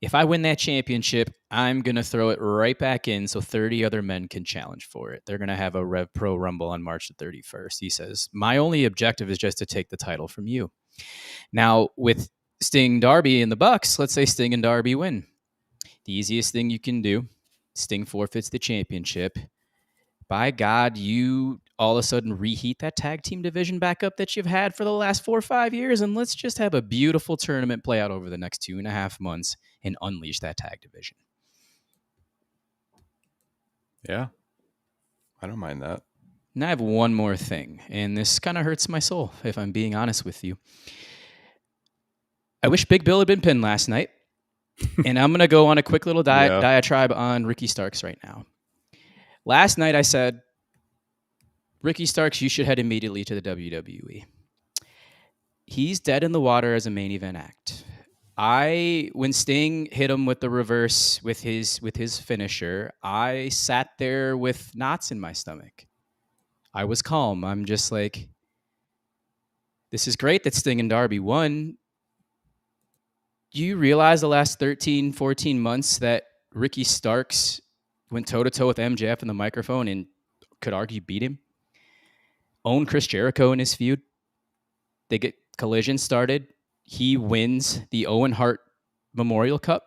"If I win that championship, I'm going to throw it right back in so 30 other men can challenge for it. They're going to have a Rev Pro Rumble on March the 31st. He says, my only objective is just to take the title from you. Now, with Sting, Darby, and the Bucks, let's say Sting and Darby win. The easiest thing you can do, Sting forfeits the championship. By God, you all of a sudden reheat that tag team division back up that you've had for the last 4 or 5 years, and let's just have a beautiful tournament play out over the next 2.5 months and unleash that tag division." Yeah. I don't mind that. And I have one more thing, and this kind of hurts my soul, if I'm being honest with you. I wish Big Bill had been pinned last night, and I'm going to go on a quick little diatribe on Ricky Starks right now. Last night I said, Ricky Starks, you should head immediately to the WWE. He's dead in the water as a main event act. When Sting hit him with the reverse with his finisher, I sat there with knots in my stomach. I was calm. I'm just like, this is great that Sting and Darby won. Do you realize the last 13, 14 months that Ricky Starks went toe-to-toe with MJF in the microphone and could argue beat him? Owned Chris Jericho in his feud. They get Collision started. He wins the Owen Hart Memorial Cup.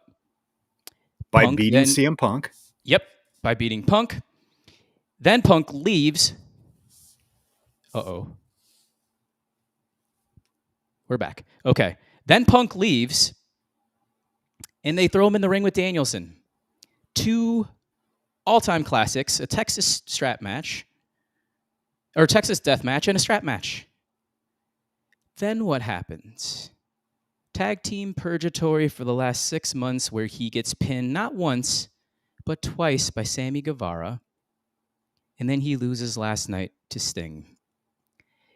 By Punk beating then, CM Punk. Yep, by beating Punk. Then Punk leaves. Uh-oh. We're back. Okay. Then Punk leaves, and they throw him in the ring with Danielson. 2 all-time classics, a Texas strap match, or Texas death match, and a strap match. Then what happens? Tag team purgatory for the last 6 months, where he gets pinned not once, but twice by Sammy Guevara. And then he loses last night to Sting.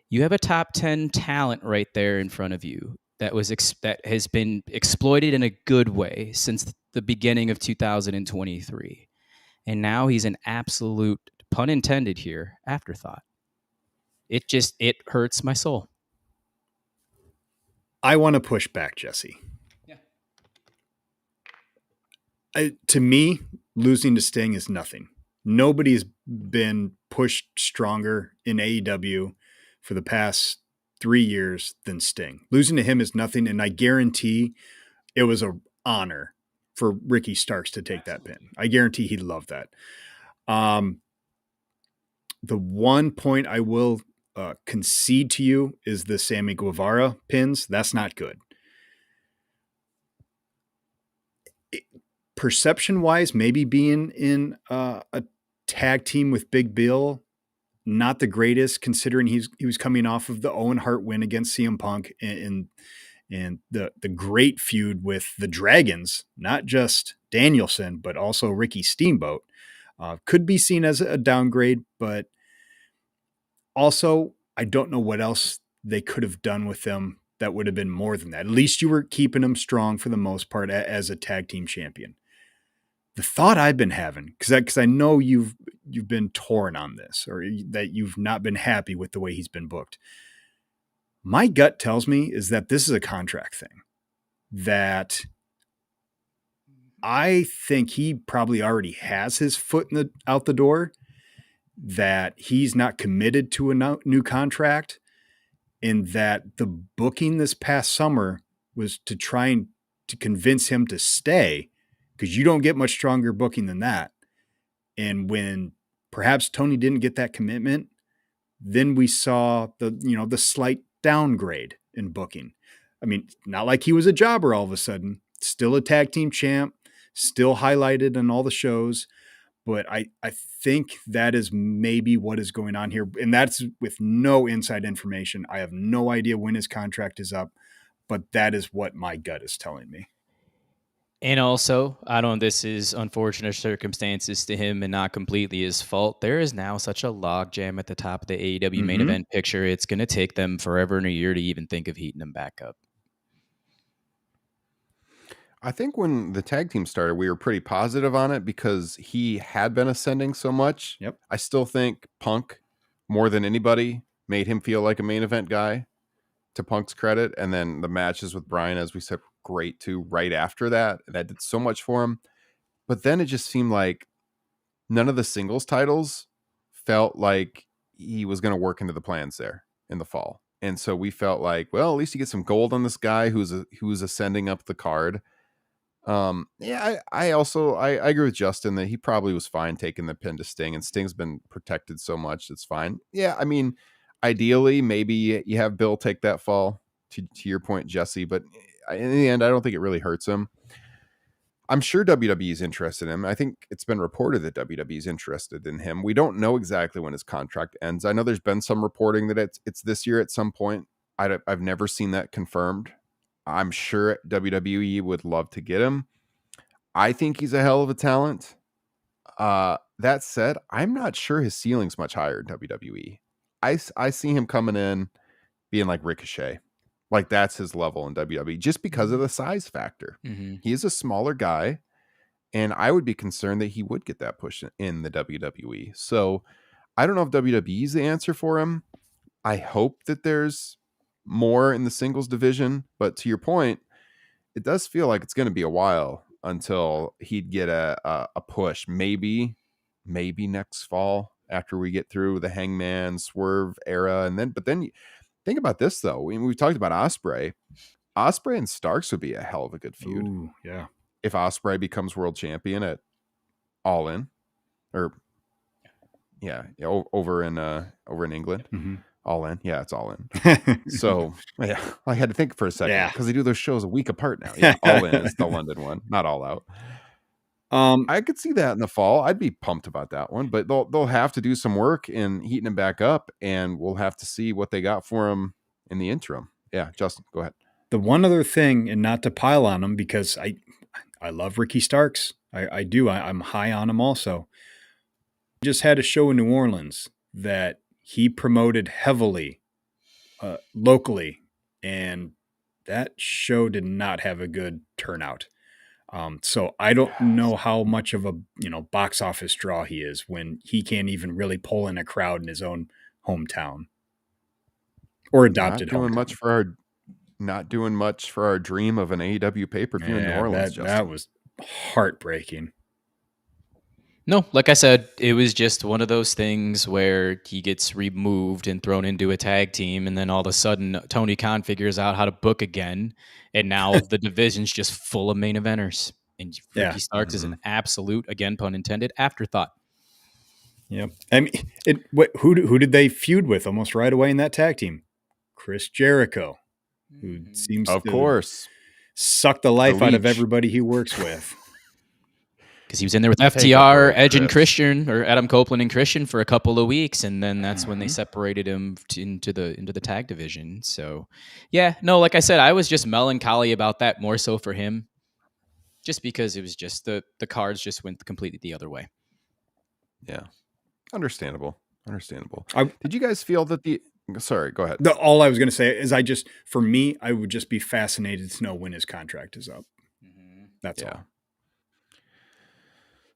You have a top 10 talent right there in front of you that has been exploited in a good way since the beginning of 2023. And now he's an absolute, pun intended here, afterthought. It hurts my soul. I want to push back, Jesse. Yeah. To me, losing to Sting is nothing. Nobody's been pushed stronger in AEW for the past 3 years than Sting. Losing to him is nothing, and I guarantee it was an honor for Ricky Starks to take that pin. I guarantee he'd love that. The one point I will concede to you is the Sammy Guevara pins. That's not good. Perception-wise, maybe being in a tag team with Big Bill, not the greatest, considering he was coming off of the Owen Hart win against CM Punk and the great feud with the Dragons, not just Danielson, but also Ricky Steamboat. Could be seen as a downgrade, but also I don't know what else they could have done with them that would have been more than that. At least you were keeping them strong for the most part as a tag team champion. The thought I've been having, because I know you've been torn on this, or that you've not been happy with the way he's been booked. My gut tells me is that this is a contract thing. That I think he probably already has his foot out the door. That he's not committed to a new contract, and that the booking this past summer was to try to convince him to stay, because you don't get much stronger booking than that. And when perhaps Tony didn't get that commitment, then we saw the slight downgrade in booking. I mean, not like he was a jobber all of a sudden, still a tag team champ, still highlighted in all the shows. But I think that is maybe what is going on here. And that's with no inside information. I have no idea when his contract is up, but that is what my gut is telling me. And also, I don't know, this is unfortunate circumstances to him and not completely his fault. There is now such a logjam at the top of the AEW main event picture. It's going to take them forever and a year to even think of heating him back up. I think when the tag team started, we were pretty positive on it because he had been ascending so much. Yep. I still think Punk, more than anybody, made him feel like a main event guy, to Punk's credit. And then the matches with Bryan, as we said, were great too, right after that. That did so much for him. But then it just seemed like none of the singles titles felt like he was going to work into the plans there in the fall. And so we felt like, well, at least you get some gold on this guy who's ascending up the card. I agree with Justin that he probably was fine taking the pin to Sting, and Sting's been protected so much, it's fine. Yeah, I mean, ideally, maybe you have Bill take that fall, to your point, Jesse, but in the end, I don't think it really hurts him. I'm sure WWE is interested in him. I think it's been reported that WWE is interested in him. We don't know exactly when his contract ends. I know there's been some reporting that it's this year at some point. I've never seen that confirmed. I'm sure WWE would love to get him. I think he's a hell of a talent. That said, I'm not sure his ceiling's much higher in WWE. I see him coming in being like Ricochet. Like that's his level in WWE just because of the size factor. Mm-hmm. He is a smaller guy, and I would be concerned that he would get that push in the WWE. So I don't know if WWE is the answer for him. I hope that there's more in the singles division, but to your point, it does feel like it's going to be a while until he'd get a push. Maybe next fall after we get through the Hangman Swerve era, but then think about this though. We've talked about Ospreay and Starks would be a hell of a good feud. Ooh, yeah. if Ospreay becomes world champion at All In, or over in England. Mm-hmm. All In. Yeah, it's All In. So, yeah, I had to think for a second because they do those shows a week apart now. Yeah, All In is the London one, not All Out. I could see that in the fall. I'd be pumped about that one, but they'll have to do some work in heating him back up, and we'll have to see what they got for him in the interim. Yeah, Justin, go ahead. The one other thing, and not to pile on him because I love Ricky Starks. I do. I'm high on him also. Just had a show in New Orleans that he promoted heavily locally, and that show did not have a good turnout. So I don't know how much of a box office draw he is when he can't even really pull in a crowd in his own hometown or adopted hometown. Not doing much for our dream of an AEW pay-per-view in New Orleans. That was heartbreaking. No, like I said, it was just one of those things where he gets removed and thrown into a tag team, and then all of a sudden Tony Khan figures out how to book again, and now the division's just full of main eventers. And Ricky Starks is an absolute, again, pun intended, afterthought. Yeah, I mean, who did they feud with almost right away in that tag team? Chris Jericho, who seems to suck the life out of everybody he works with. Because he was in there with FTR, Edge and Christian, or Adam Copeland and Christian for a couple of weeks, and then that's when they separated him into the tag division. So, yeah, no, like I said, I was just melancholy about that more so for him, just because it was just the cards just went completely the other way. Yeah, understandable. Did you guys feel that Sorry, go ahead. All I was going to say is for me, I would just be fascinated to know when his contract is up. That's all.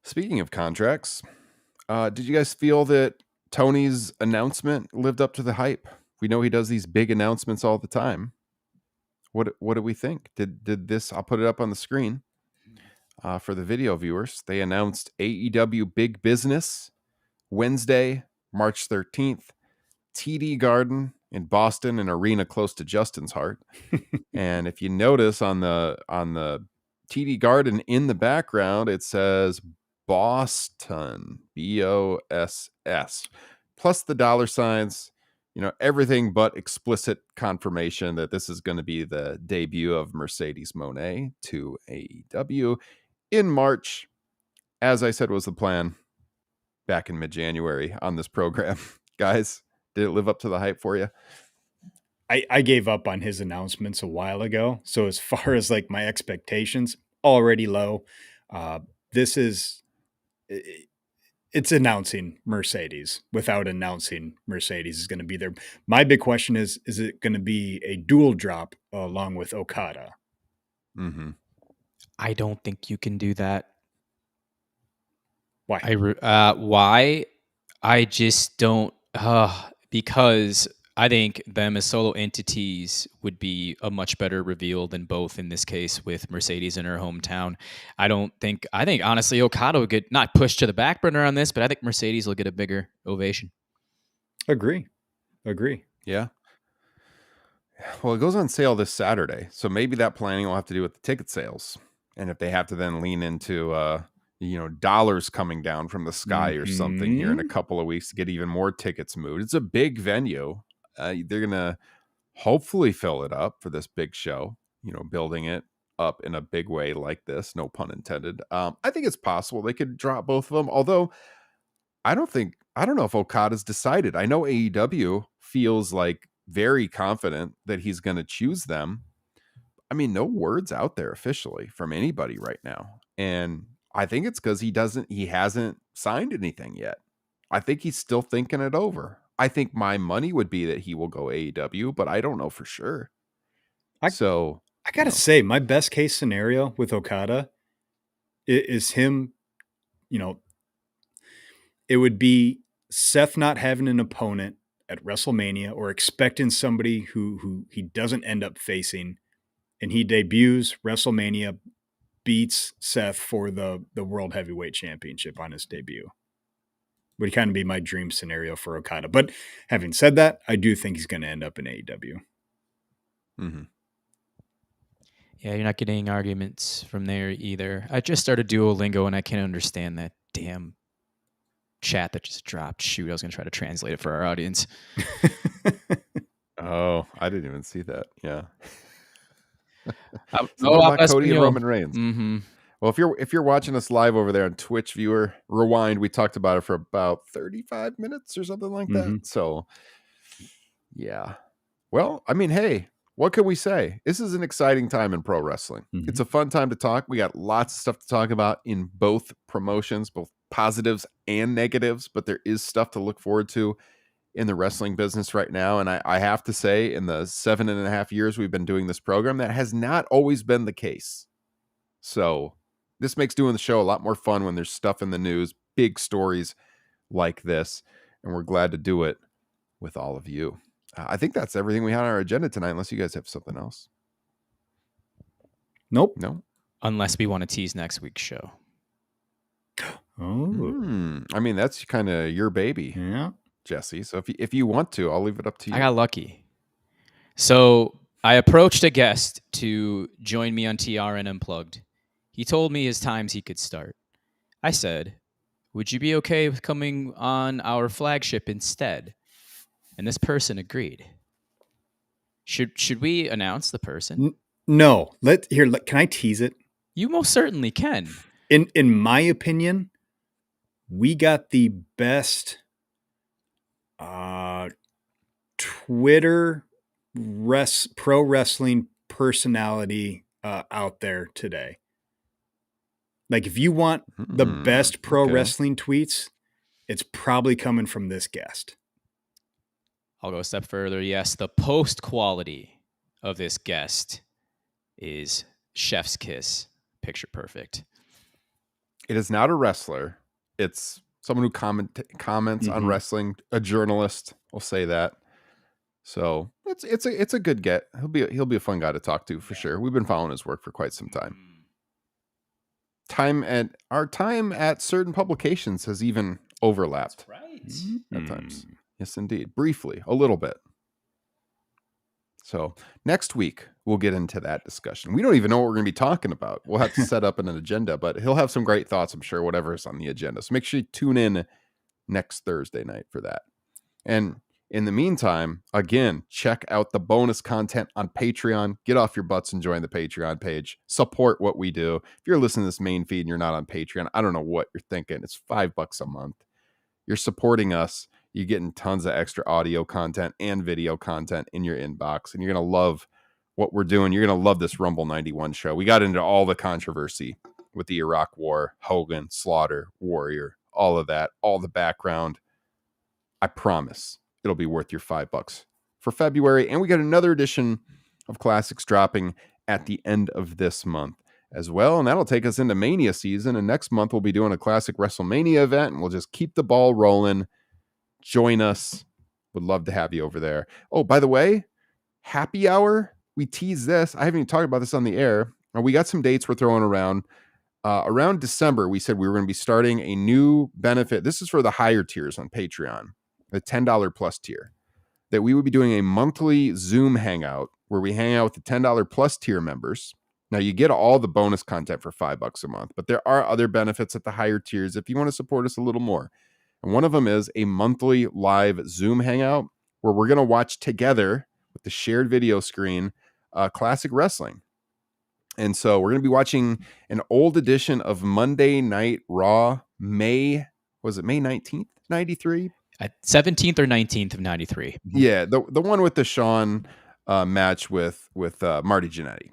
Speaking of contracts, did you guys feel that Tony's announcement lived up to the hype? We know he does these big announcements all the time. What do we think? Did this? I'll put it up on the screen for the video viewers. They announced AEW Big Business Wednesday, March 13th, TD Garden in Boston, an arena close to Justin's heart. And if you notice on the TD Garden in the background, it says Boston, BOSS, plus the dollar signs, everything but explicit confirmation that this is going to be the debut of Mercedes Moné to AEW in March, as I said was the plan back in mid-January on this program. Guys, did it live up to the hype for you? I gave up on his announcements a while ago. So as far as like my expectations, already low. It's announcing Mercedes without announcing Mercedes is going to be there. My big question is it going to be a dual drop along with Okada? Mm-hmm. I don't think you can do that. Why? Why? I just don't. Because I think them as solo entities would be a much better reveal than both in this case with Mercedes in her hometown. I think honestly Okada will get not pushed to the back burner on this, but I think Mercedes will get a bigger ovation. Agree. Yeah. Well, it goes on sale this Saturday, so maybe that planning will have to do with the ticket sales. And if they have to then lean into dollars coming down from the sky or something here in a couple of weeks to get even more tickets moved. It's a big venue. They're going to hopefully fill it up for this big show, building it up in a big way like this, no pun intended. I think it's possible they could drop both of them, although I don't know if Okada's decided. I know AEW feels like very confident that he's going to choose them. I mean, no words out there officially from anybody right now. And I think it's because he hasn't signed anything yet. I think he's still thinking it over. I think my money would be that he will go AEW, but I don't know for sure. I got to say, my best case scenario with Okada is him, it would be Seth not having an opponent at WrestleMania or expecting somebody who he doesn't end up facing, and he debuts WrestleMania, beats Seth for the World Heavyweight Championship on his debut. Would kind of be my dream scenario for Okada. But having said that, I do think he's going to end up in AEW. Mm-hmm. Yeah, you're not getting arguments from there either. I just started Duolingo and I can't understand that damn chat that just dropped. Shoot, I was going to try to translate it for our audience. Oh, I didn't even see that. Yeah. Oh, Something about habla Cody and español. Roman Reigns. Mm-hmm. Well, if you're watching us live over there on Twitch, viewer, rewind. We talked about it for about 35 minutes or something like that. So, yeah. Well, I mean, hey, what can we say? This is an exciting time in pro wrestling. It's a fun time to talk. We got lots of stuff to talk about in both promotions, both positives and negatives, but there is stuff to look forward to in the wrestling business right now. And I have to say, in the 7.5 years we've been doing this program, that has not always been the case. So this makes doing the show a lot more fun when there's stuff in the news, big stories like this. And we're glad to do it with all of you. I think that's everything we had on our agenda tonight, unless you guys have something else. Nope. No? Unless we want to tease next week's show. Oh. I mean, that's kind of your baby, Yeah. Jesse. So if you want to, I'll leave it up to you. I got lucky. So I approached a guest to join me on TRN Unplugged. He told me his times he could start. I said, would you be okay with coming on our flagship instead? And this person agreed. Should we announce the person? No. Can I tease it? You most certainly can. In my opinion, we got the best Twitter pro wrestling personality out there today. Like, if you want the best pro wrestling tweets, it's probably coming from this guest. I'll go a step further. Yes, the post quality of this guest is chef's kiss. Picture perfect. It is not a wrestler. It's someone who comments on wrestling. A journalist, we'll say that. So it's a good get. He'll be a fun guy to talk to for sure. We've been following his work for quite some time. Our time at certain publications has even overlapped. That's right. At times. Yes, indeed. Briefly, a little bit. So next week, we'll get into that discussion. We don't even know what we're going to be talking about. We'll have to set up an agenda, but he'll have some great thoughts, I'm sure, whatever is on the agenda. So make sure you tune in next Thursday night for that. And in the meantime, again, check out the bonus content on Patreon. Get off your butts and join the Patreon page. Support what we do. If you're listening to this main feed and you're not on Patreon, I don't know what you're thinking. It's $5 a month. You're supporting us. You're getting tons of extra audio content and video content in your inbox, and you're going to love what we're doing. You're going to love this Rumble 91 show. We got into all the controversy with the Iraq War, Hogan, Slaughter, Warrior, all of that, all the background. I promise it'll be worth your $5 for February. And we got another edition of Classics dropping at the end of this month as well. And that'll take us into Mania season. And next month, we'll be doing a classic WrestleMania event, and we'll just keep the ball rolling. Join us. Would love to have you over there. Oh, by the way, happy hour. We tease this. I haven't even talked about this on the air. We got some dates we're throwing around. Around December, we said we were going to be starting a new benefit. This is for the higher tiers on Patreon, the $10 plus tier, that we would be doing a monthly Zoom hangout where we hang out with the $10 plus tier members. Now, you get all the bonus content for $5 a month, but there are other benefits at the higher tiers if you want to support us a little more. And one of them is a monthly live Zoom hangout where we're going to watch together with the shared video screen classic wrestling. And so we're going to be watching an old edition of Monday Night Raw, May 19th, 93? 17th or 19th of 93. Yeah, the one with the Shawn match with Marty Jannetty.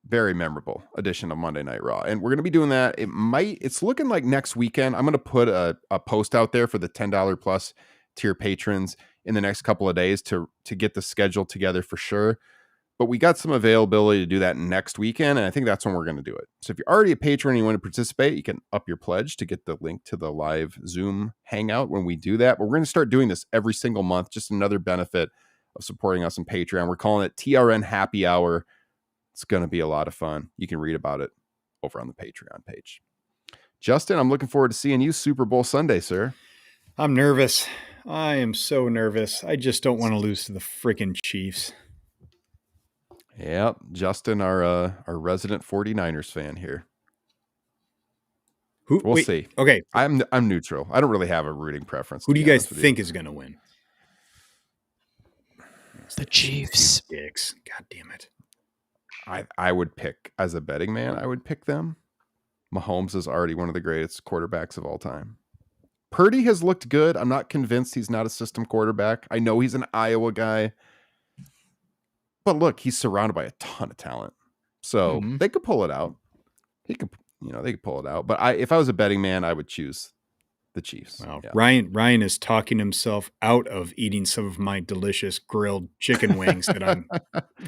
Very memorable edition of Monday Night Raw. And we're going to be doing that. It's looking like next weekend. I'm going to put a post out there for the $10 plus tier patrons in the next couple of days to get the schedule together for sure. But we got some availability to do that next weekend, and I think that's when we're going to do it. So if you're already a patron and you want to participate, you can up your pledge to get the link to the live Zoom hangout when we do that. But we're going to start doing this every single month, just another benefit of supporting us on Patreon. We're calling it TRN Happy Hour. It's going to be a lot of fun. You can read about it over on the Patreon page. Justin, I'm looking forward to seeing you Super Bowl Sunday, sir. I'm nervous. I am so nervous. I just don't want to lose to the freaking Chiefs. Yep. Justin, our resident 49ers fan here. We'll see. Okay. I'm neutral. I don't really have a rooting preference. Who to do you be guys honest with think is going to win? The Chiefs. Dicks. God damn it. I would pick, as a betting man, I would pick them. Mahomes is already one of the greatest quarterbacks of all time. Purdy has looked good. I'm not convinced he's not a system quarterback. I know he's an Iowa guy. But look, he's surrounded by a ton of talent. So they could pull it out. They could pull it out. But if I was a betting man, I would choose the Chiefs. Wow. Yeah. Ryan is talking himself out of eating some of my delicious grilled chicken wings that I'm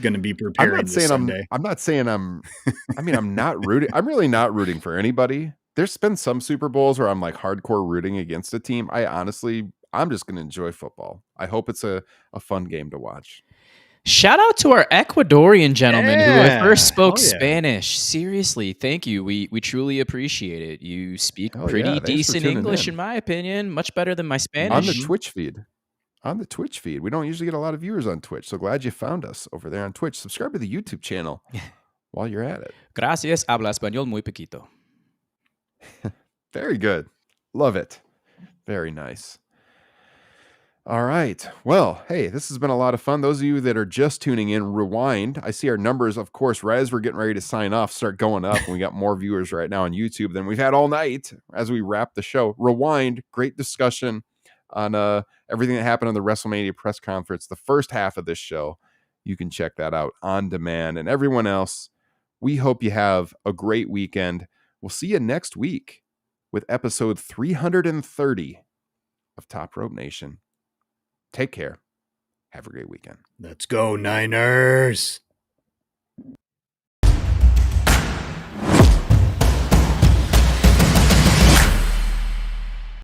going to be preparing this Sunday. I'm not rooting. I'm really not rooting for anybody. There's been some Super Bowls where I'm like hardcore rooting against a team. I'm just going to enjoy football. I hope it's a fun game to watch. Shout out to our Ecuadorian gentleman who at first spoke Hell yeah. Spanish. Seriously, thank you. We truly appreciate it. You speak Hell pretty yeah. Thanks for decent tuning English, in. in my opinion. Much better than my Spanish. On the Twitch feed. We don't usually get a lot of viewers on Twitch. So glad you found us over there on Twitch. Subscribe to the YouTube channel while you're at it. Gracias. Habla español muy poquito. Very good. Love it. Very nice. All right. Well, hey, this has been a lot of fun. Those of you that are just tuning in, rewind. I see our numbers, of course, right as we're getting ready to sign off, start going up. And we got more viewers right now on YouTube than we've had all night as we wrap the show. Rewind. Great discussion on everything that happened on the WrestleMania press conference. The first half of this show, you can check that out on demand. And everyone else, we hope you have a great weekend. We'll see you next week with episode 330 of Top Rope Nation. Take care. Have a great weekend. Let's go, Niners.